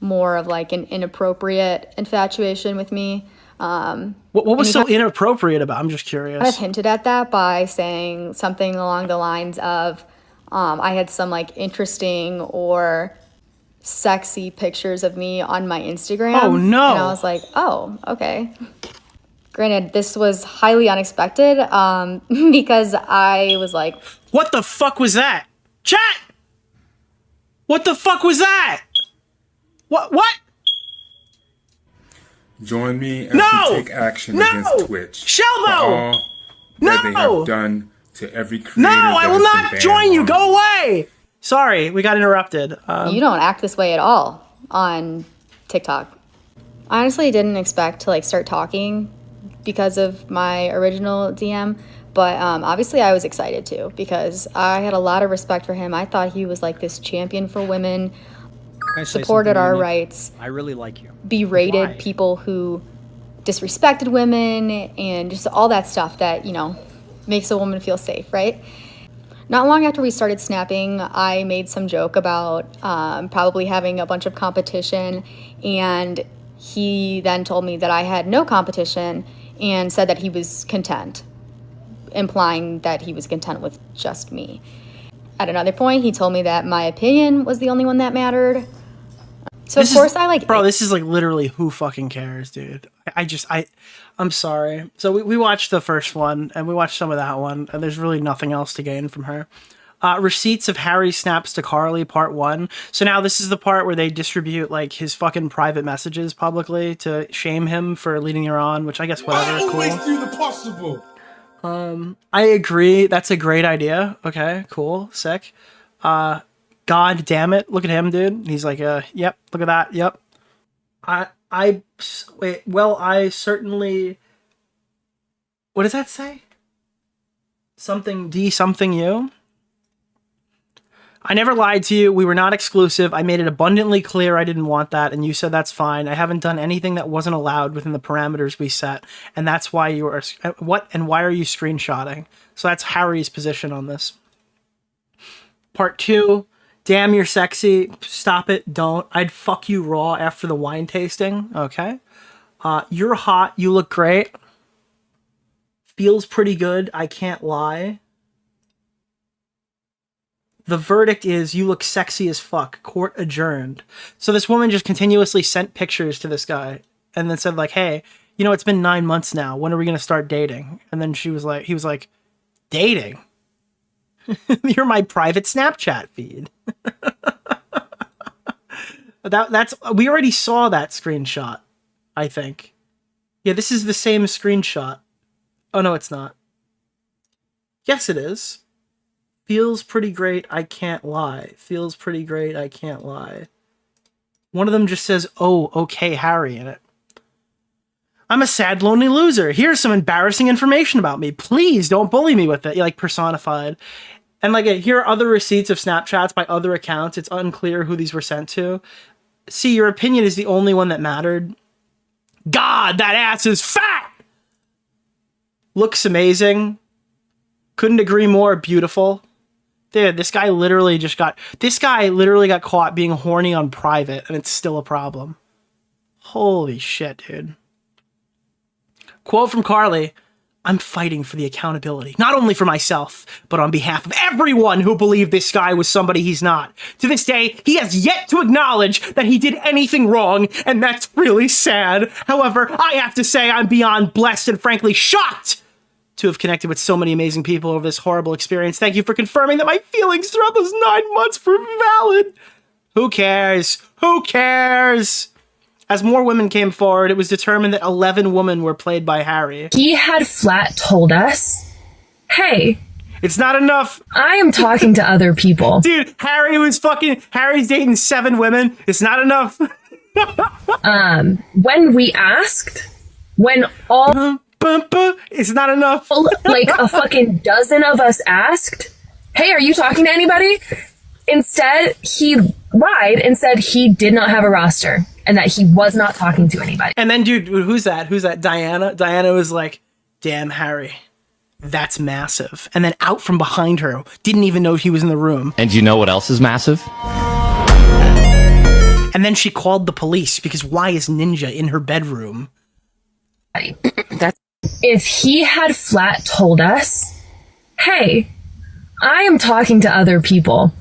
more of like an inappropriate infatuation with me. What was so inappropriate about it? I'm just curious. I've hinted at that by saying something along the lines of I had some like interesting or sexy pictures of me on my Instagram. Oh no. And I was like, oh, okay. Granted, this was highly unexpected because I was like, what the fuck was that? Chat! What the fuck was that? What? Join me as No! we take action No! against Twitch. Shelbo! For all that they No! have done to every creator. No, I that will has been not banned join you. on. Go away. Sorry, we got interrupted. you don't act this way at all on TikTok. I honestly didn't expect to like start talking because of my original DM, but obviously I was excited too because I had a lot of respect for him. I thought he was like this champion for women, supported our rights. I really like you. Berated Why? people who disrespected women and just all that stuff that, you know, makes a woman feel safe, right? Not long after we started snapping, I made some joke about probably having a bunch of competition, and he then told me that I had no competition and said that he was content, implying that he was content with just me. At another point, he told me that my opinion was the only one that mattered. So This of course is- I like... Bro, this is like literally who fucking cares, dude. I'm sorry. So we watched the first one and we watched some of that one, and there's really nothing else to gain from her. Receipts of Harry Snaps to Carly, part 1. So now this is the part where they distribute like his fucking private messages publicly to shame him for leading her on, which I guess whatever, cool. do the possible. I agree. That's a great idea. Okay, cool, sick. God damn it! Look at him, dude. He's like, yep. Look at that. Yep. Wait. Well, I certainly. What does that say? Something D something you. I never lied to you. We were not exclusive. I made it abundantly clear I didn't want that, and you said that's fine. I haven't done anything that wasn't allowed within the parameters we set, and that's why you are... What and why are you screenshotting? So that's Harry's position on this. Part 2. Damn, you're sexy. Stop it. Don't. I'd fuck you raw after the wine tasting. Okay. You're hot. You look great. Feels pretty good. I can't lie. The verdict is you look sexy as fuck. Court adjourned. So this woman just continuously sent pictures to this guy and then said like, hey, you know, it's been 9 months now. When are we going to start dating? And then he was like, dating? You're my private Snapchat feed. We already saw that screenshot, I think. Yeah, this is the same screenshot. Oh, no, it's not. Yes, it is. Feels pretty great, I can't lie. Feels pretty great, I can't lie. One of them just says, oh, okay, Harry in it. I'm a sad, lonely loser. Here's some embarrassing information about me. Please don't bully me with it. Like personified. And like, here are other receipts of Snapchats by other accounts. It's unclear who these were sent to. See, your opinion is the only one that mattered. God, that ass is fat! Looks amazing. Couldn't agree more. Beautiful. Dude, this guy literally got caught being horny on private, and it's still a problem. Holy shit, dude. Quote from Carly, I'm fighting for the accountability, not only for myself, but on behalf of everyone who believed this guy was somebody he's not. To this day, he has yet to acknowledge that he did anything wrong, and that's really sad. However, I have to say I'm beyond blessed and frankly shocked to have connected with so many amazing people over this horrible experience. Thank you for confirming that my feelings throughout those 9 months were valid. Who cares? Who cares? As more women came forward, it was determined that 11 women were played by Harry. He had flat told us, hey, it's not enough. I am talking to other people. Dude, Harry's dating 7 women. It's not enough. When we asked, when all... It's not enough. Like a fucking dozen of us asked, hey, are you talking to anybody? Instead, he lied and said he did not have a roster and that he was not talking to anybody. And then, dude, who's that? Who's that? Diana? Diana was like, damn, Harry, that's massive. And then out from behind her, didn't even know he was in the room. And do you know what else is massive? And then she called the police because why is Ninja in her bedroom? If he had flat told us, hey, I am talking to other people.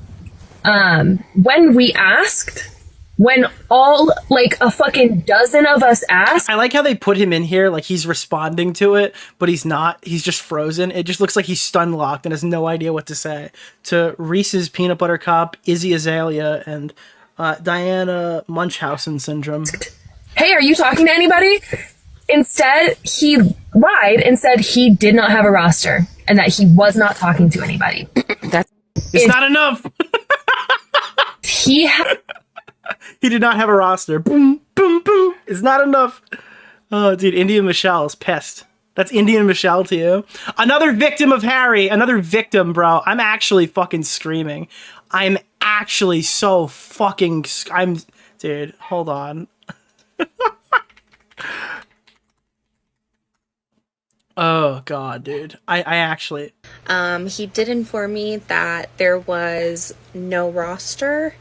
When we asked, when all, like a fucking dozen of us asked. I like how they put him in here, like he's responding to it, but he's not. He's just frozen. It just looks like he's stun locked and has no idea what to say. To Reese's Peanut Butter Cup, Izzy Azalea, and Diana Munchausen syndrome. Hey, are you talking to anybody? Instead, he lied and said he did not have a roster and that he was not talking to anybody. It's not enough. He did not have a roster. Boom, boom, boom. It's not enough. Oh, dude, Indian Michelle's pissed. That's Indian Michelle to you. Another victim of Harry. Another victim, bro. I'm actually fucking screaming. I'm actually so fucking... Dude, hold on. Oh, God, dude. I actually... He did inform me that there was no roster,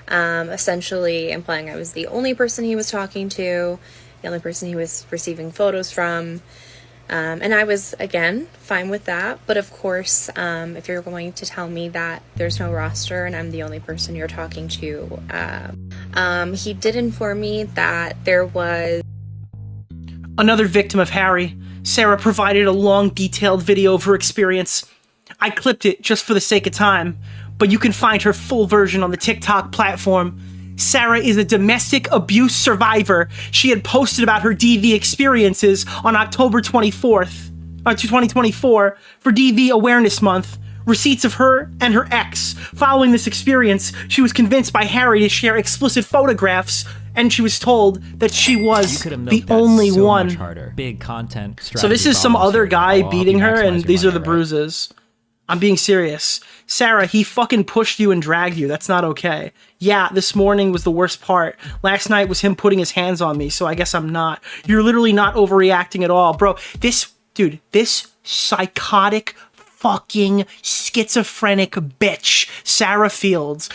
essentially implying I was the only person he was talking to, the only person he was receiving photos from, and I was, again, fine with that. But of course, if you're going to tell me that there's no roster and I'm the only person you're talking to, he did inform me that there was... Another victim of Harry. Sarah provided a long, detailed video of her experience. I clipped it just for the sake of time, but you can find her full version on the TikTok platform. Sarah is a domestic abuse survivor. She had posted about her DV experiences on October 24th, 2024 for DV Awareness Month. Receipts of her and her ex. Following this experience, she was convinced by Harry to share explicit photographs, and she was told that she was the only one. Big content. So this is some other guy beating her, and these are the bruises. I'm being serious. Sarah, he fucking pushed you and dragged you. That's not okay. Yeah, this morning was the worst part. Last night was him putting his hands on me, so I guess I'm not. You're literally not overreacting at all. Bro, this psychotic fucking schizophrenic bitch, Sarah Fields,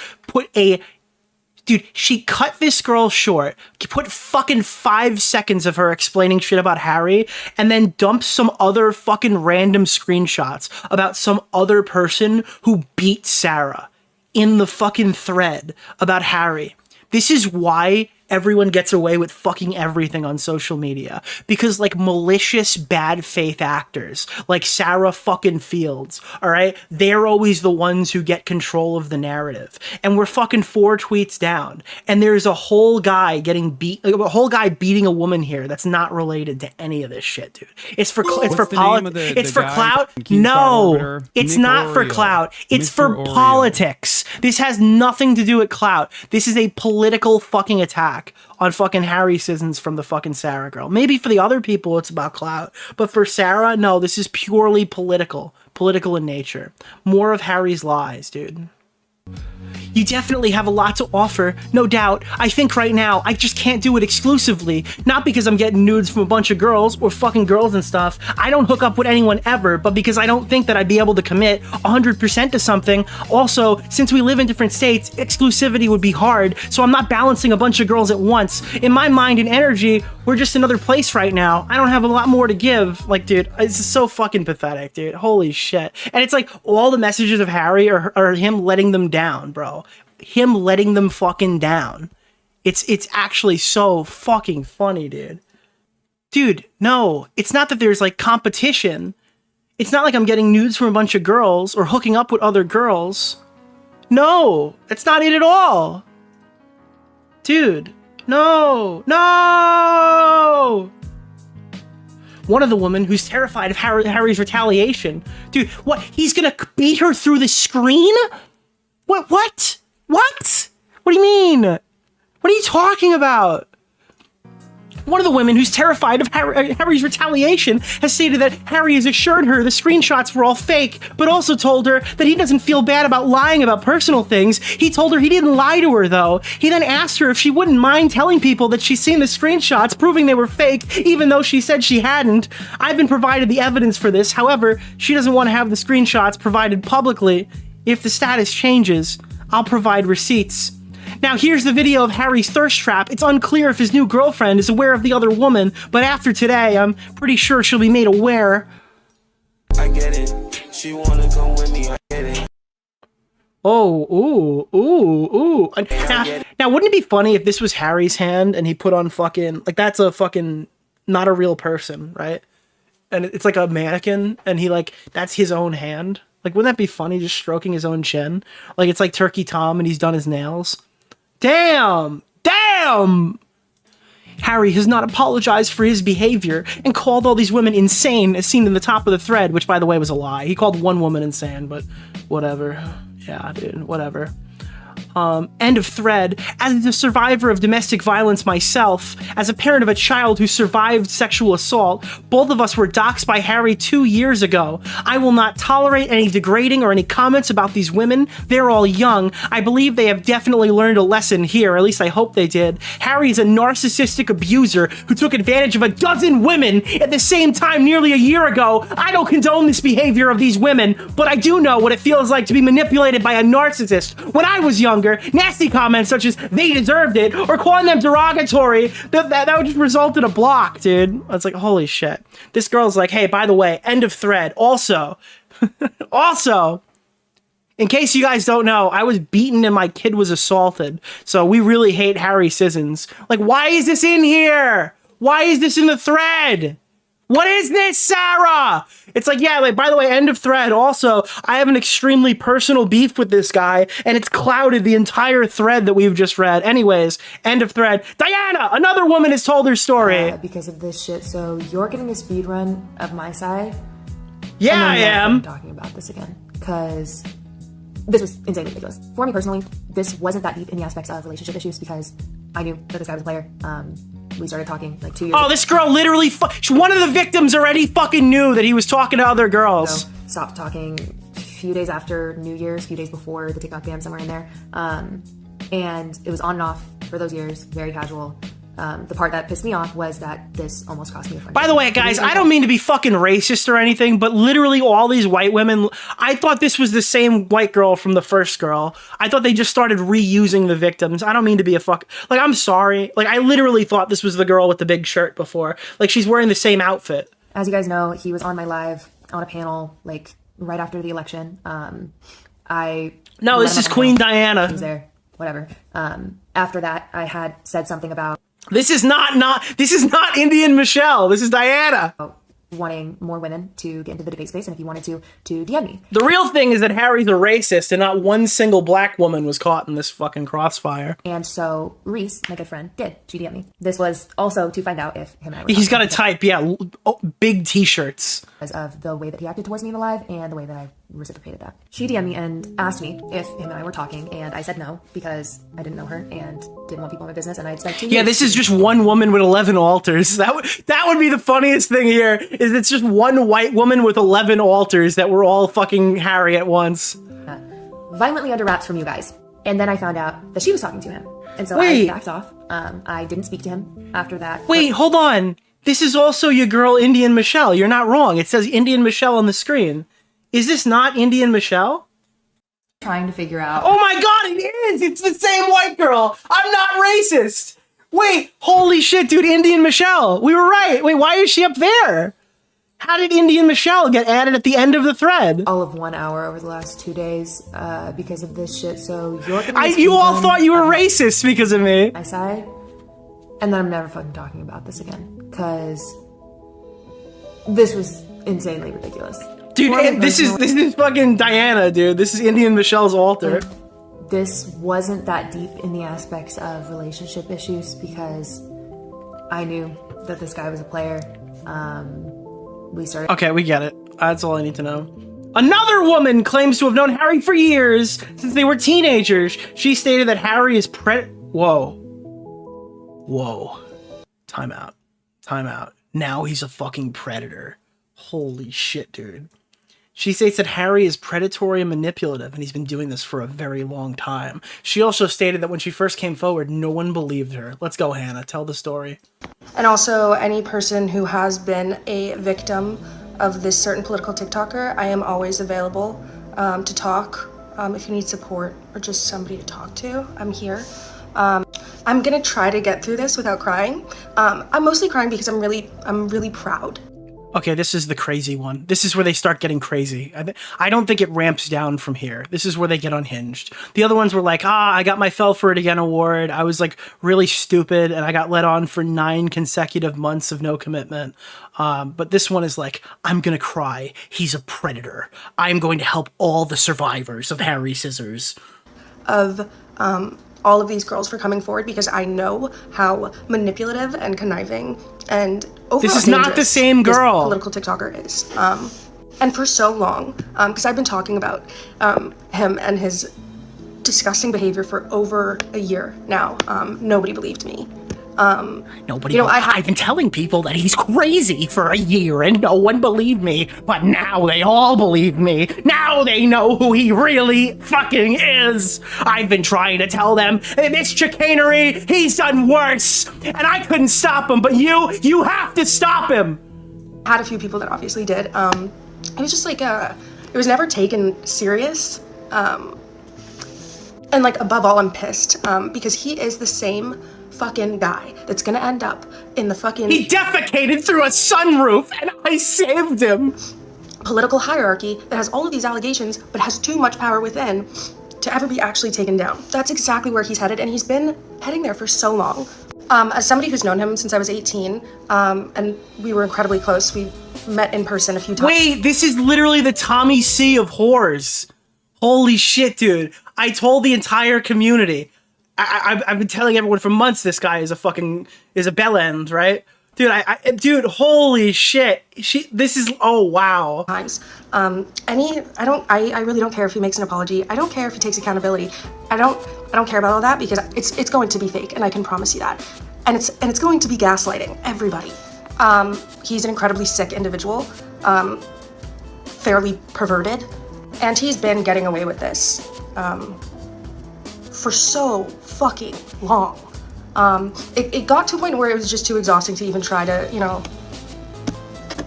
she cut this girl short, put fucking 5 seconds of her explaining shit about Harry, and then dumped some other fucking random screenshots about some other person who beat Sarah in the fucking thread about Harry. This is why everyone gets away with fucking everything on social media. Because like malicious bad faith actors, like Sarah fucking Fields, all right? They're always the ones who get control of the narrative. And we're fucking 4 tweets down. And there's a whole guy beating a woman here that's not related to any of this shit, dude. It's for politics. It's for clout. No, it's not for clout. It's for politics. This has nothing to do with clout. This is a political fucking attack on fucking Harry Sissons from the fucking Sarah girl. Maybe for the other people it's about clout, but for Sarah, no, this is purely political in nature. More of Harry's lies, dude. You definitely have a lot to offer, no doubt. I think right now, I just can't do it exclusively. Not because I'm getting nudes from a bunch of girls or fucking girls and stuff. I don't hook up with anyone ever, but because I don't think that I'd be able to commit 100% to something. Also, since we live in different states, exclusivity would be hard, so I'm not balancing a bunch of girls at once. In my mind and energy, we're just another place right now. I don't have a lot more to give. Like, dude, this is so fucking pathetic, dude. Holy shit. And it's like, all the messages of Harry are him letting them down, bro. Him letting them fucking down. It's actually so fucking funny, dude. Dude, no, it's not that there's like competition. It's not like I'm getting nudes from a bunch of girls or hooking up with other girls. No, that's not it at all. Dude, no. One of the women who's terrified of Harry's retaliation. Dude, what? He's gonna beat her through the screen? What? What do you mean? What are you talking about? One of the women who's terrified of Harry's retaliation has stated that Harry has assured her the screenshots were all fake, but also told her that he doesn't feel bad about lying about personal things. He told her he didn't lie to her, though. He then asked her if she wouldn't mind telling people that she's seen the screenshots proving they were fake, even though she said she hadn't. I've been provided the evidence for this. However, she doesn't want to have the screenshots provided publicly. If the status changes, I'll provide receipts. Now here's the video of Harry's thirst trap. It's unclear if his new girlfriend is aware of the other woman, but after today, I'm pretty sure she'll be made aware. I get it. She wanna go with me. I get it. Oh, ooh. Now, wouldn't it be funny if this was Harry's hand and he put on fucking, like, that's a fucking, not a real person, right? And it's like a mannequin and he like, that's his own hand. Like, wouldn't that be funny, just stroking his own chin? Like, it's like Turkey Tom and he's done his nails. Damn! Harry has not apologized for his behavior and called all these women insane, as seen in the top of the thread, which, by the way, was a lie. He called one woman insane, but whatever. Yeah, dude, whatever. End of thread. As a survivor of domestic violence myself, as a parent of a child who survived sexual assault, both of us were doxxed by Harry 2 years ago. I will not tolerate any degrading or any comments about these women. They're all young. I believe they have definitely learned a lesson here, at least I hope they did. Harry is a narcissistic abuser who took advantage of a dozen women at the same time nearly a year ago. I don't condone this behavior of these women, but I do know what it feels like to be manipulated by a narcissist. When I was younger, nasty comments such as "they deserved it" or calling them derogatory, that would just result in a block, dude. It's like, holy shit. This girl's like, hey, by the way, end of thread. Also, in case you guys don't know, I was beaten and my kid was assaulted. So we really hate Harry Sissons. Like, why is this in here? Why is this in the thread? What is this, Sarah? It's like, yeah, like, by the way, end of thread. Also, I have an extremely personal beef with this guy, and it's clouded the entire thread that we've just read. Anyways, end of thread. Diana, another woman has told her story. Because of this shit, so you're getting a speed run of my side? Yeah, I am. Talking about this again, because this was insanely ridiculous. For me personally, this wasn't that deep in the aspects of relationship issues because I knew that this guy was a player. We started talking like 2 years ago. Oh, this girl literally, one of the victims already fucking knew that he was talking to other girls. So, stopped talking few days after New Year's, a few days before the TikTok ban, somewhere in there. And it was on and off for those years, very casual. The part that pissed me off was that this almost cost me a friendship. By the way, guys, I don't mean to be fucking racist or anything, but literally all these white women, I thought this was the same white girl from the first girl. I thought they just started reusing the victims. I don't mean to be a like, I'm sorry. Like, I literally thought this was the girl with the big shirt before. Like, she's wearing the same outfit. As you guys know, he was on my live on a panel, like, right after the election. No, this is Queen Diana. He was there, whatever. After that, I had said something about... This is not Indian Michelle. This is Diana. Wanting more women to get into the debate space, and if you wanted to DM me. The real thing is that Harry's a racist, and not one single black woman was caught in this fucking crossfire. And so Reese, my good friend, did. She DM'd me. This was also to find out if him and I were He's got a type, yeah, big t-shirts. Because of the way that he acted towards me in the live, and the way that I reciprocated that. She DM'd me and asked me if him and I were talking, and I said no, because I didn't know her, and didn't want people in my business, and I had spent 2 years. Yeah, this is just one woman with 11 altars. That would be the funniest thing here, is it's just one white woman with 11 altars that were all fucking Harry at once. Violently under wraps from you guys. And then I found out that she was talking to him. And so I backed off. I didn't speak to him after that. Wait, hold on. This is also your girl, Indian Michelle. You're not wrong. It says Indian Michelle on the screen. Is this not Indian Michelle? Trying to figure out. Oh my god, it is! It's the same white girl! I'm not racist! Wait, holy shit, dude, Indian Michelle! We were right! Wait, why is she up there? How did Indian Michelle get added at the end of the thread? All of 1 hour over the last 2 days because of this shit, so you're you all thought you were racist because of me. I sighed, and then I'm never fucking talking about this again, because this was insanely ridiculous. Dude, this is fucking Diana, dude. This is Indian Michelle's altar. This wasn't that deep in the aspects of relationship issues because I knew that this guy was a player. We started. Okay, we get it. That's all I need to know. Another woman claims to have known Harry for years, since they were teenagers. She stated that Harry is Whoa. Time out. Now he's a fucking predator. Holy shit, dude. She states that Harry is predatory and manipulative, and he's been doing this for a very long time. She also stated that when she first came forward, no one believed her. Let's go, Hannah. Tell the story. And also, any person who has been a victim of this certain political TikToker, I am always available to talk. If you need support or just somebody to talk to, I'm here. I'm gonna try to get through this without crying. I'm mostly crying because I'm really proud. Okay, this is the crazy one. This is where they start getting crazy. I don't think it ramps down from here. This is where they get unhinged. The other ones were like, I got my Fell For It Again award. I was like really stupid and I got let on for 9 consecutive months of no commitment. But this one is like, I'm gonna cry. He's a predator. I'm going to help all the survivors of Harry Scissors. Of all of these girls for coming forward because I know how manipulative and conniving and overall this is not the same girl. Political TikToker is. And for so long, because I've been talking about him and his disgusting behavior for over a year now. Nobody believed me. I've been telling people that he's crazy for a year and no one believed me, but now they all believe me. Now they know who he really fucking is. I've been trying to tell them, this chicanery, he's done worse, and I couldn't stop him, but you have to stop him. I had a few people that obviously did. It was just like, it was never taken serious. And like, above all, I'm pissed because he is the same fucking guy that's gonna end up in the fucking... He defecated through a sunroof and I saved him! Political hierarchy that has all of these allegations but has too much power within to ever be actually taken down. That's exactly where he's headed, and he's been heading there for so long. As somebody who's known him since I was 18, and we were incredibly close, we met in person a few times. Wait, this is literally the Tommy C of whores. Holy shit, dude. I told the entire community. I've been telling everyone for months this guy is a bellend, right? Dude, dude, holy shit. Oh wow. Times. I really don't care if he makes an apology. I don't care if he takes accountability. I don't care about all that because it's going to be fake, and I can promise you that. And it's going to be gaslighting everybody. He's an incredibly sick individual, fairly perverted, And he's been getting away with this for so fucking long. It got to a point where it was just too exhausting to even try to, you know,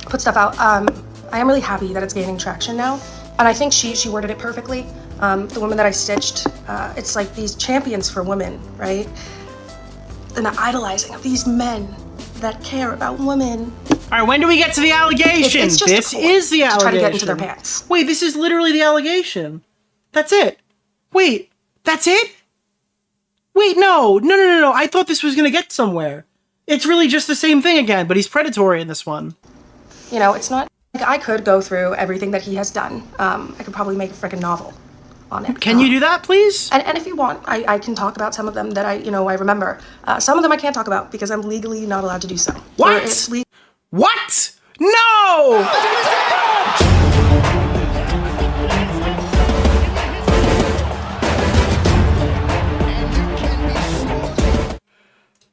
put stuff out. I am really happy that it's gaining traction now. And I think she worded it perfectly. The woman that I stitched, it's like these champions for women, right? And the idolizing of these men that care about women. All right, when do we get to the allegation? It's just this is the allegation. to try to get into their pants. Wait, this is literally the allegation. That's it. Wait, that's it? Wait, no. I thought this was going to get somewhere. It's really just the same thing again, but he's predatory in this one. You know, it's not like I could go through everything that he has done. I could probably make a freaking novel on it. Can you do that, please? And if you want, I can talk about some of them that I remember. Some of them I can't talk about because I'm legally not allowed to do so. What? What? No!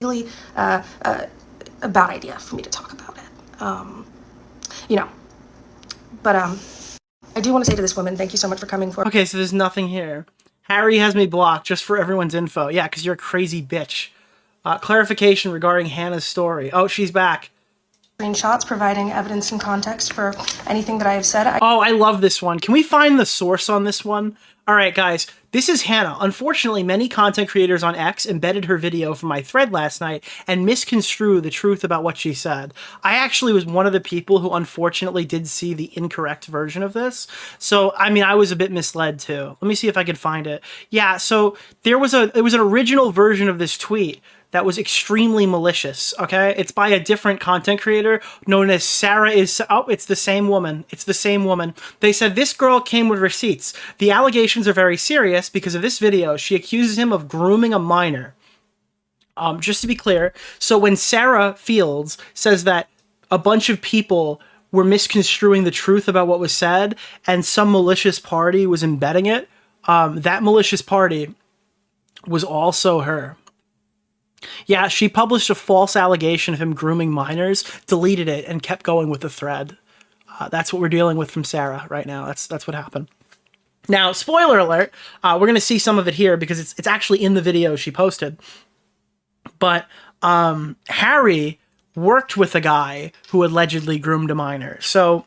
Really a bad idea for me to talk about it. You know, but I do want to say to this woman, thank you so much for coming forward. Okay, so there's nothing here. Harry has me blocked just for everyone's info. Yeah, because you're a crazy bitch. Clarification regarding Hannah's story. Oh, she's back. Screenshots providing evidence and context for anything that I have said. I love this one. Can we find the source on this one? All right, guys, this is Hannah. Unfortunately, many content creators on X embedded her video from my thread last night and misconstrued the truth about what she said. I actually was one of the people who unfortunately did see the incorrect version of this. So, I mean, I was a bit misled too. Let me see if I could find it. Yeah, so it was an original version of this tweet that was extremely malicious, okay? It's by a different content creator known as Sarah is... Oh, it's the same woman. It's the same woman. They said, this girl came with receipts. The allegations are very serious because of this video. She accuses him of grooming a minor. Just to be clear, so when Sarah Fields says that a bunch of people were misconstruing the truth about what was said and some malicious party was embedding it, that malicious party was also her. Yeah, she published a false allegation of him grooming minors, deleted it, and kept going with the thread. That's what we're dealing with from Sarah right now. That's what happened. Now, spoiler alert, we're going to see some of it here because it's actually in the video she posted. But Harry worked with a guy who allegedly groomed a minor. So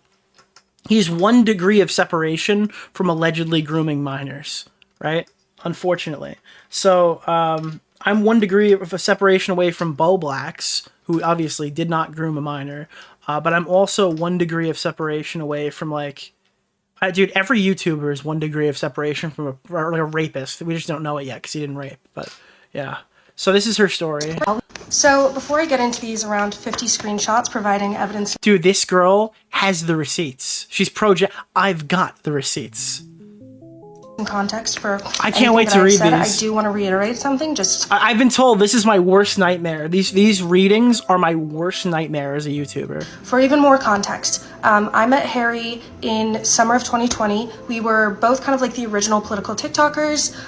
he's 1 degree of separation from allegedly grooming minors, right? Unfortunately. So... I'm 1 degree of a separation away from Bo Blacks, who obviously did not groom a minor, but I'm also 1 degree of separation away from, like... dude, every YouTuber is 1 degree of separation from a rapist. We just don't know it yet because he didn't rape, but yeah. So this is her story. So before I get into these around 50 screenshots providing evidence... Dude, this girl has the receipts. She's I've got the receipts. Context for I can't wait to read these. I do want to reiterate something. I've been told this is my worst nightmare. These readings are my worst nightmare as a YouTuber. For even more context, I met Harry in summer of 2020. We were both kind of like the original political TikTokers,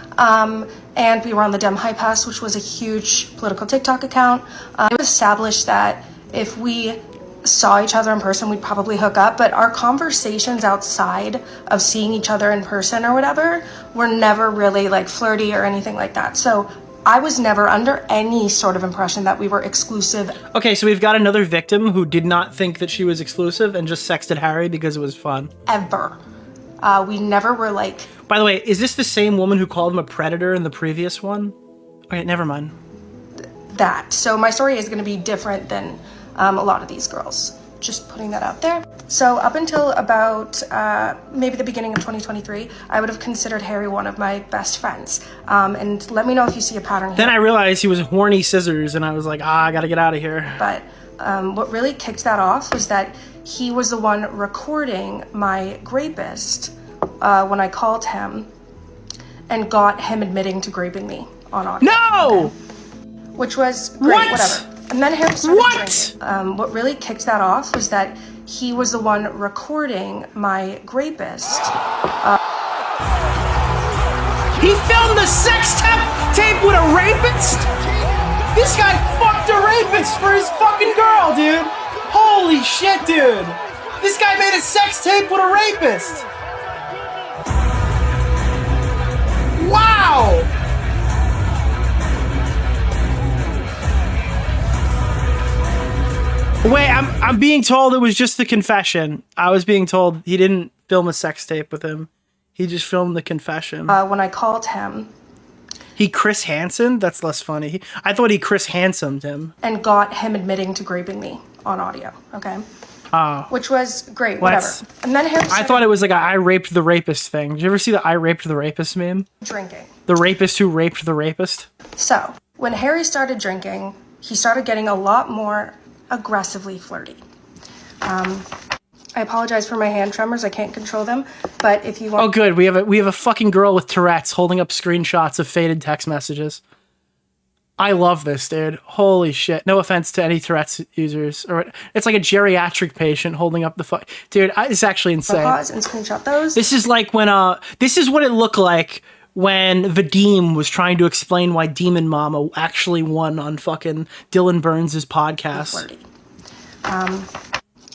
and we were on the Dem High Pass, which was a huge political TikTok account. It was established that if we saw each other in person, we'd probably hook up, but our conversations outside of seeing each other in person or whatever were never really like flirty or anything like that. So I was never under any sort of impression that we were exclusive. Okay, so we've got another victim who did not think that she was exclusive and just sexted Harry because it was fun. Ever. We never were like... By the way, is this the same woman who called him a predator in the previous one? Okay, never mind. That. So my story is going to be different than a lot of these girls. Just putting that out there. So up until about maybe the beginning of 2023, I would have considered Harry one of my best friends. And let me know if you see a pattern here. Then I realized he was horny scissors and I was like, I gotta get out of here. But what really kicked that off was that he was the one recording my rapist when I called him and got him admitting to raping me on audio. No! Which was great, whatever. And then Harry started drinking. What really kicked that off was that he was the one recording my rapist. He filmed a sex tape with a rapist? This guy fucked a rapist for his fucking girl, dude. Holy shit, dude. This guy made a sex tape with a rapist. Wait, I'm being told it was just the confession. I was being told he didn't film a sex tape with him. He just filmed the confession. When I called him. He Chris Hansen? That's less funny. I thought he Chris Hansomed him. And got him admitting to raping me on audio, okay? Oh. Which was great, whatever. And then Harry I thought it was like a I raped the rapist thing. Did you ever see the I raped the rapist meme? drinking. The rapist who raped the rapist? So, when Harry started drinking, he started getting a lot more aggressively flirty. I apologize for my hand tremors. I can't control them. But if you want... Oh, good. We have a fucking girl with Tourette's holding up screenshots of faded text messages. I love this, dude. Holy shit. No offense to any Tourette's users. It's like a geriatric patient holding up the fuck. Dude, it's actually insane. Pause and screenshot those. This is like when this is what it looked like when Vadim was trying to explain why Demon Mama actually won on fucking Dylan Burns' podcast. Flirty.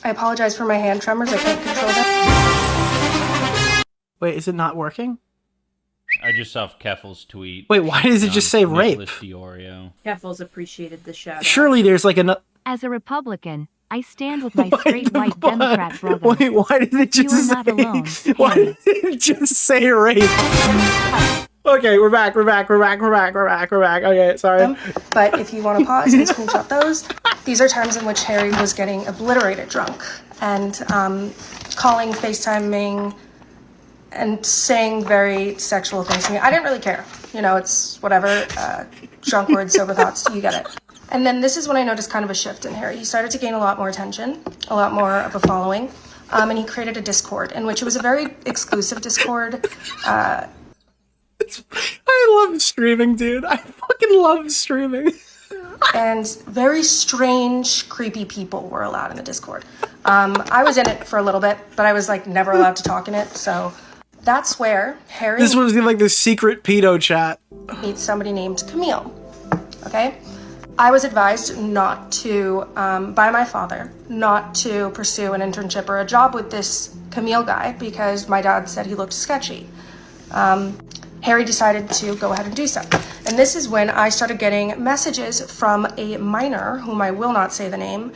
I apologize for my hand tremors. I can't control them. Wait, is it not working? I just saw Keffel's tweet. Wait, why does it just say rape? Nicholas DeOrio. Keffel's appreciated the shadow. Surely there's like a... As a Republican, I stand with my straight white Democrat brother. Wait, why did it just You are not alone. Why did it just say rape? Okay, we're back. Okay, sorry. But if you want to pause and screenshot those, these are times in which Harry was getting obliterated drunk and calling, FaceTiming, and saying very sexual things to me. I didn't really care. You know, it's whatever. Drunk words, sober thoughts, you get it. And then this is when I noticed kind of a shift in Harry. He started to gain a lot more attention, a lot more of a following, and he created a Discord, in which it was a very exclusive Discord. I love streaming, dude. I fucking love streaming. And very strange, creepy people were allowed in the Discord. I was in it for a little bit, but I was like never allowed to talk in it. So that's where Harry... This was like the secret pedo chat. ...meets somebody named Camille. Okay? I was advised not to, by my father, not to pursue an internship or a job with this Camille guy because my dad said he looked sketchy. Harry decided to go ahead and do so. And this is when I started getting messages from a minor, whom I will not say the name.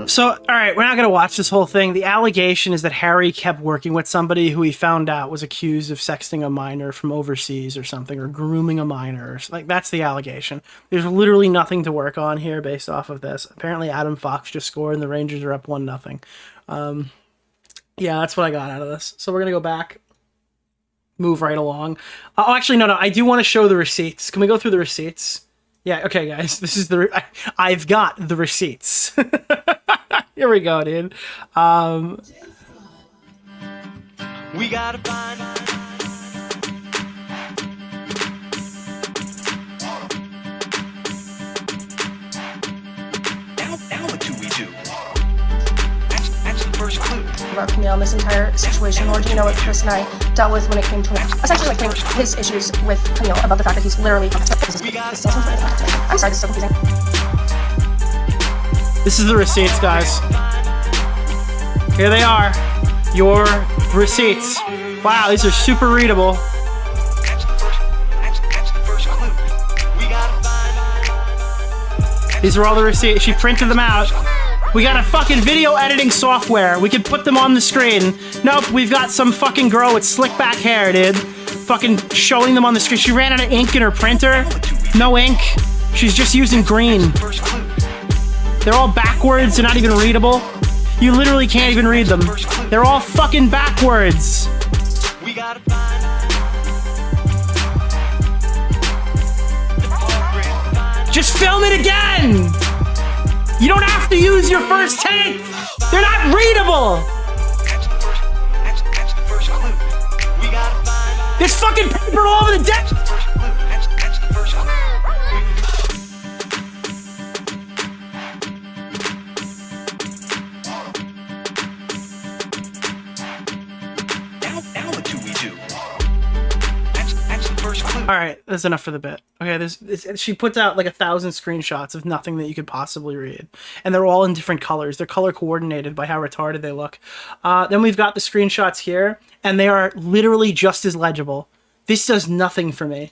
So, all right, we're not going to watch this whole thing. The allegation is that Harry kept working with somebody who he found out was accused of sexting a minor from overseas or something, or grooming a minor. Like, that's the allegation. There's literally nothing to work on here based off of this. Apparently, Adam Fox just scored and the Rangers are up 1-0. Yeah, that's what I got out of this. So we're going to go back. Move right along. Oh, actually, no. I do want to show the receipts. Can we go through the receipts? Yeah, okay, guys. This is I've got the receipts. Here we go, dude. We gotta find... Now what do we do? That's the first clue. About Camille in this entire situation, or do you know what Chris and I dealt with when it came to essentially like putting his issues with Camille about the fact that he's literally I'm sorry, this is so confusing. This is the receipts, guys. Here they are. Your receipts. Wow, these are super readable. These are all the receipts. She printed them out. We got a fucking video editing software. We could put them on the screen. Nope, we've got some fucking girl with slick back hair, dude. Fucking showing them on the screen. She ran out of ink in her printer. No ink. She's just using green. They're all backwards. They're not even readable. You literally can't even read them. They're all fucking backwards. Just film it again! You don't have to use your first take! They're not readable! There's fucking paper all over the desk! Now what do we do? That's the first clue. All right, that's enough for the bit. Okay, she puts out like 1,000 screenshots of nothing that you could possibly read, and they're all in different colors. They're color coordinated by how retarded they look. Then we've got the screenshots here, and they are literally just as legible. This does nothing for me.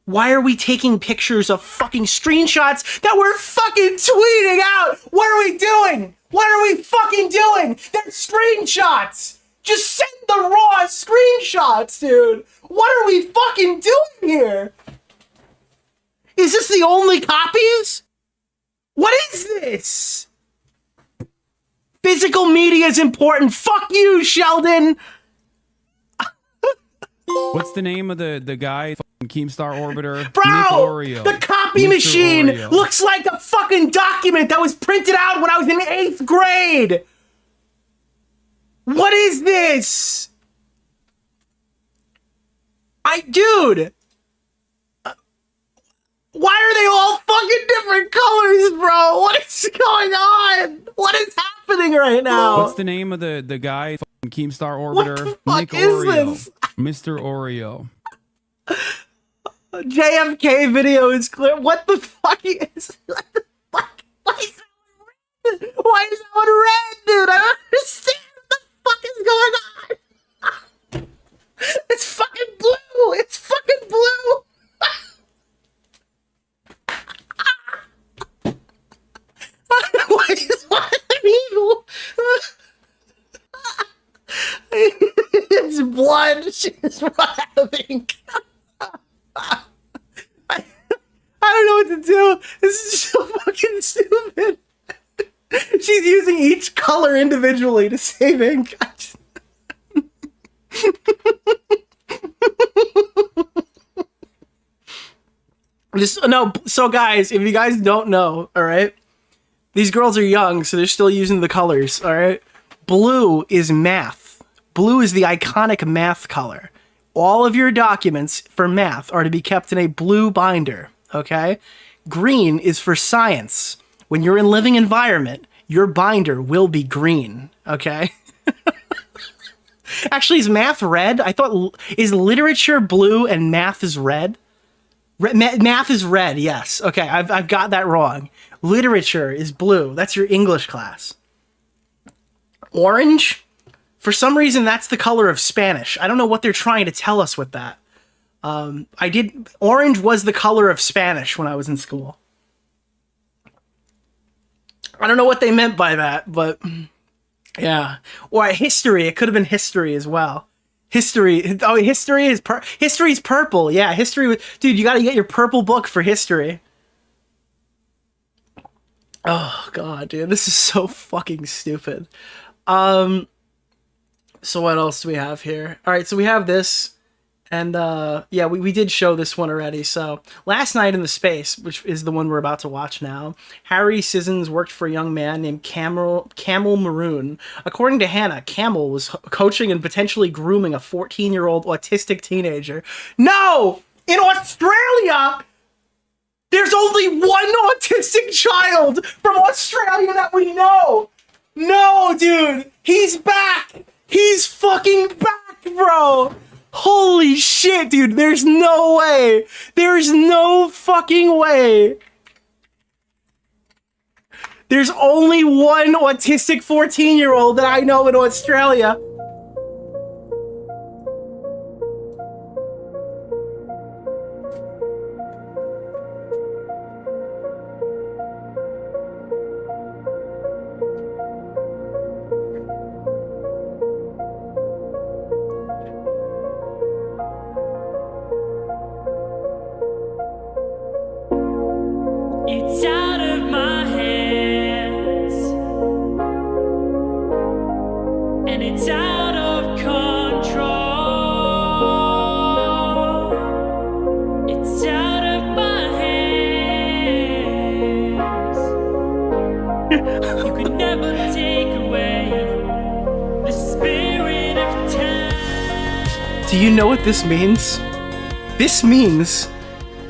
Why are we taking pictures of fucking screenshots that we're fucking tweeting out? What are we doing? What are we fucking doing? They're screenshots. Just send the raw screenshots, dude. What are we fucking doing here? Is this the only copies? What is this? Physical media is important. Fuck you, Sheldon. What's the name of the guy? Keemstar Orbiter? Bro, DeOrio. the copy Mr. machine Oreo. looks like a fucking document that was printed out when I was in 8th grade. What is this? Dude. Why are they all fucking different colors, bro? What is going on? What is happening right now? What's the name of the guy? Keemstar Orbiter? What the fuck is DeOrio. this? Mr. Oreo. JFK video is clear. What the fuck is? What the fuck? Why is that one red? Why is that one red, dude? I don't understand what the fuck is going on. It's fucking blue. It's fucking blue. What is what evil? It's blood. She's having. I don't know what to do. This is so fucking stupid. She's using each color individually to save ink. So guys, if you guys don't know, all right, these girls are young, so they're still using the colors, all right? Blue is math. Blue is the iconic math color. All of your documents for math are to be kept in a blue binder, okay? Green is for science. When you're in living environment, your binder will be green, okay? Actually, is math red? I thought, is literature blue and math is red? Math is red, yes. Okay, I've got that wrong. Literature is blue. That's your English class. Orange? For some reason, that's the color of Spanish. I don't know what they're trying to tell us with that. Orange was the color of Spanish when I was in school. I don't know what they meant by that, but yeah. Or history. It could have been history as well. History. Oh, history's purple. Yeah, history. Dude, you got to get your purple book for history. Oh god, dude, this is so fucking stupid. So what else do we have here? All right, so we have this, and yeah, we did show this one already. So last night in the space, which is the one we're about to watch now, Harry Sison worked for a young man named Camel Maroon. According to Hannah, Camel was coaching and potentially grooming a 14-year-old autistic teenager. No, in Australia, there's only one autistic child from Australia that we know. No, dude, he's back. He's fucking back, bro. Holy shit, dude. There's no way. There's no fucking way. There's only one autistic 14-year-old that I know in Australia. It's out of my hands, and it's out of control. It's out of my hands. You could never take away the spirit of time. Do you know what this means? This means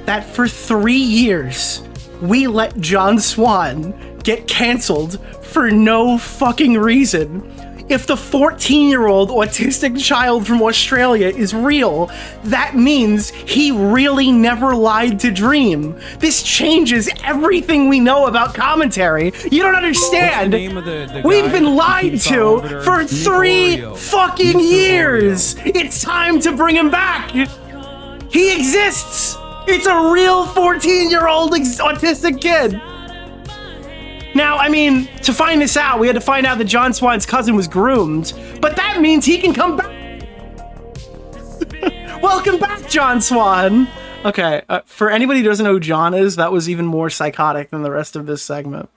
that for 3 years, we let John Swan get canceled for no fucking reason. If the 14-year-old autistic child from Australia is real, that means he really never lied to Dream. This changes everything we know about commentary. You don't understand. We've been lied to for 3 fucking years. It's time to bring him back. He exists. It's a real 14-year-old autistic kid. Now, I mean, to find this out, we had to find out that John Swan's cousin was groomed, but that means he can come back. Welcome back, John Swan. Okay, for anybody who doesn't know who John is, that was even more psychotic than the rest of this segment.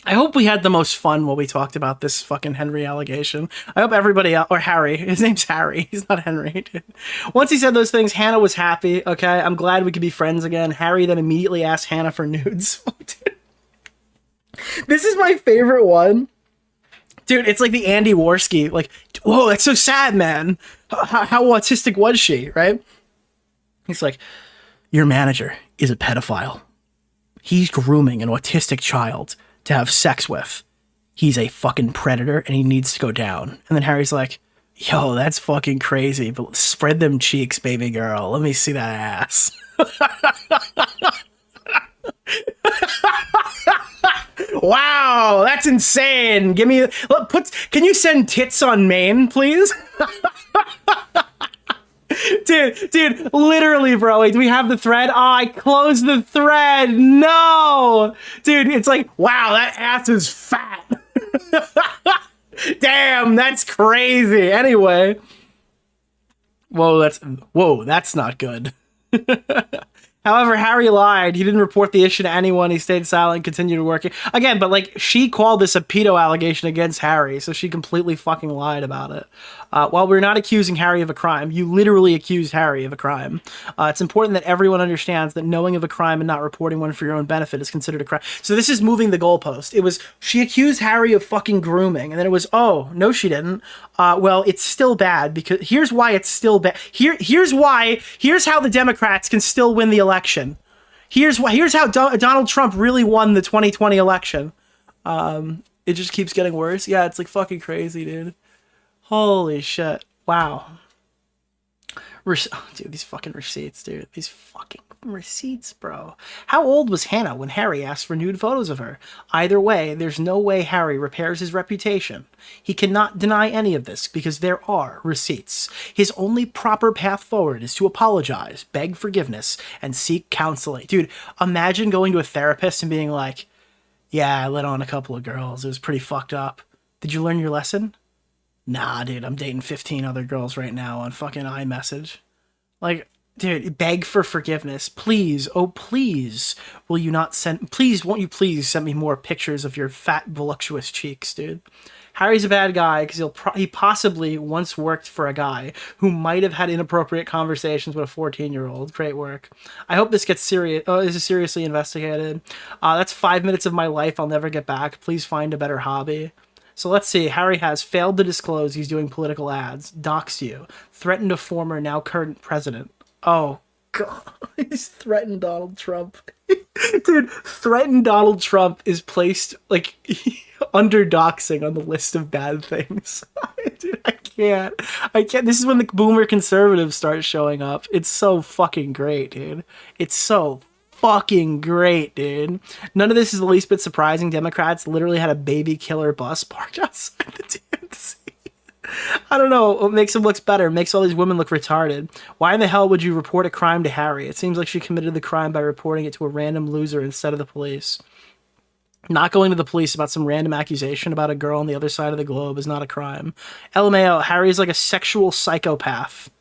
I hope we had the most fun while we talked about this fucking Henry allegation. I hope everybody else, or Harry, his name's Harry, he's not Henry. Once he said those things, Hannah was happy, okay? I'm glad we could be friends again. Harry then immediately asked Hannah for nudes. This is my favorite one. Dude, it's like the Andy Worski, like, whoa, that's so sad, man. How autistic was she, right? He's like, your manager is a pedophile. He's grooming an autistic child to have sex with. He's a fucking predator and he needs to go down. And then Harry's like, yo, that's fucking crazy, but spread them cheeks, baby girl. Let me see that ass. Wow, that's insane. Give me, can you send tits on Maine, please? Dude, literally, bro. Do we have the thread? Oh, I closed the thread. No, dude, it's like, wow, that ass is fat. Damn, that's crazy. Anyway, whoa, that's not good. However, Harry lied. He didn't report the issue to anyone. He stayed silent, continued working. Again, but like, she called this a pedo allegation against Harry, so she completely fucking lied about it. While we're not accusing Harry of a crime, you literally accused Harry of a crime. It's important that everyone understands that knowing of a crime and not reporting one for your own benefit is considered a crime. So this is moving the goalpost. It was, she accused Harry of fucking grooming, and then it was, oh, no she didn't. Well, it's still bad, because here's why it's still bad. Here's how the Democrats can still win the election. Here's how Donald Trump really won the 2020 election. It just keeps getting worse. Yeah, it's like fucking crazy, dude. Holy shit. Wow. Dude, these fucking receipts, dude. These fucking receipts, bro. How old was Hannah when Harry asked for nude photos of her? Either way, there's no way Harry repairs his reputation. He cannot deny any of this because there are receipts. His only proper path forward is to apologize, beg forgiveness, and seek counseling. Dude, imagine going to a therapist and being like, yeah, I let on a couple of girls. It was pretty fucked up. Did you learn your lesson? Nah, dude, I'm dating 15 other girls right now on fucking iMessage. Like, dude, beg for forgiveness. Please, oh please, won't you please send me more pictures of your fat, voluptuous cheeks, dude? Harry's a bad guy because he possibly once worked for a guy who might have had inappropriate conversations with a 14-year-old. Great work. I hope this gets is seriously investigated. That's 5 minutes of my life I'll never get back. Please find a better hobby. So let's see. Harry has failed to disclose he's doing political ads, doxed you, threatened a former, now current president. Oh, God. He's threatened Donald Trump. Dude, threatened Donald Trump is placed, like, under doxing on the list of bad things. Dude, I can't. This is when the boomer conservatives start showing up. It's so fucking great, dude. It's so fucking great, dude. None of this is the least bit surprising. Democrats literally had a baby killer bus parked outside the DNC. I don't know what makes him look better. Makes all these women look retarded. Why in the hell would you report a crime to Harry? It seems like she committed the crime by reporting it to a random loser instead of the police. Not going to the police about some random accusation about a girl on the other side of the globe is not a crime. LMAO, Harry's like a sexual psychopath.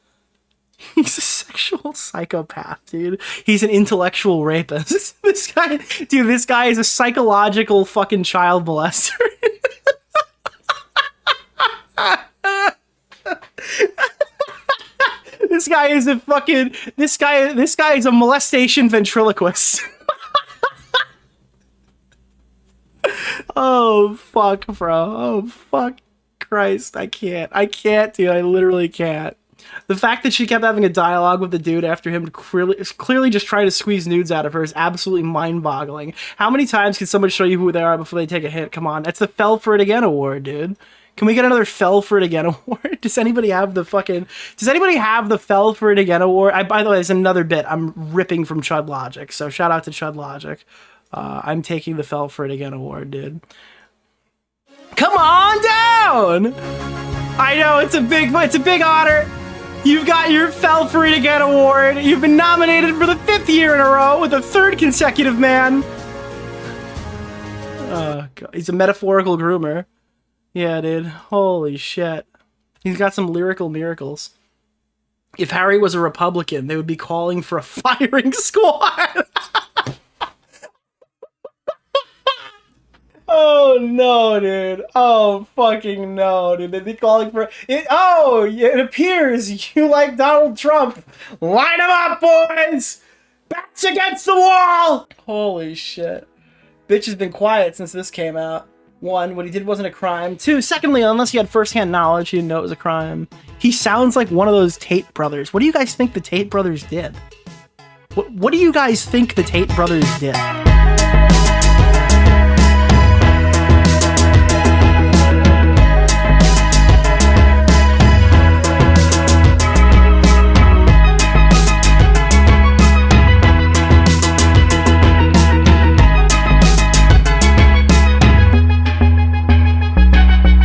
He's a sexual psychopath, dude. He's an intellectual rapist. This guy is a psychological fucking child molester. This guy is a molestation ventriloquist. Oh, fuck, bro. Oh, fuck Christ. I can't, dude. I literally can't. The fact that she kept having a dialogue with the dude after him clearly just trying to squeeze nudes out of her is absolutely mind-boggling. How many times can someone show you who they are before they take a hit? Come on, that's the Fell for It Again award, dude. Can we get another Fell for It Again award? Does anybody have the Fell for It Again award? By the way, there's another bit I'm ripping from Chud Logic, so shout out to Chud Logic. I'm taking the Fell for It Again award, dude. Come on down! I know, it's a big honor. You've got your Fell Free to Get award. You've been nominated for the 5th year in a row with a 3rd consecutive man. Oh, God. He's a metaphorical groomer. Yeah, dude. Holy shit. He's got some lyrical miracles. If Harry was a Republican, they would be calling for a firing squad. Oh, no, dude. Oh, fucking no, dude. They'd be calling for it. Oh, it appears you like Donald Trump. Line them up, boys. Backs against the wall. Holy shit. Bitch has been quiet since this came out. 1, what he did wasn't a crime. 2, secondly, unless he had firsthand knowledge, he didn't know it was a crime. He sounds like one of those Tate brothers. What do you guys think the Tate brothers did? What do you guys think the Tate brothers did?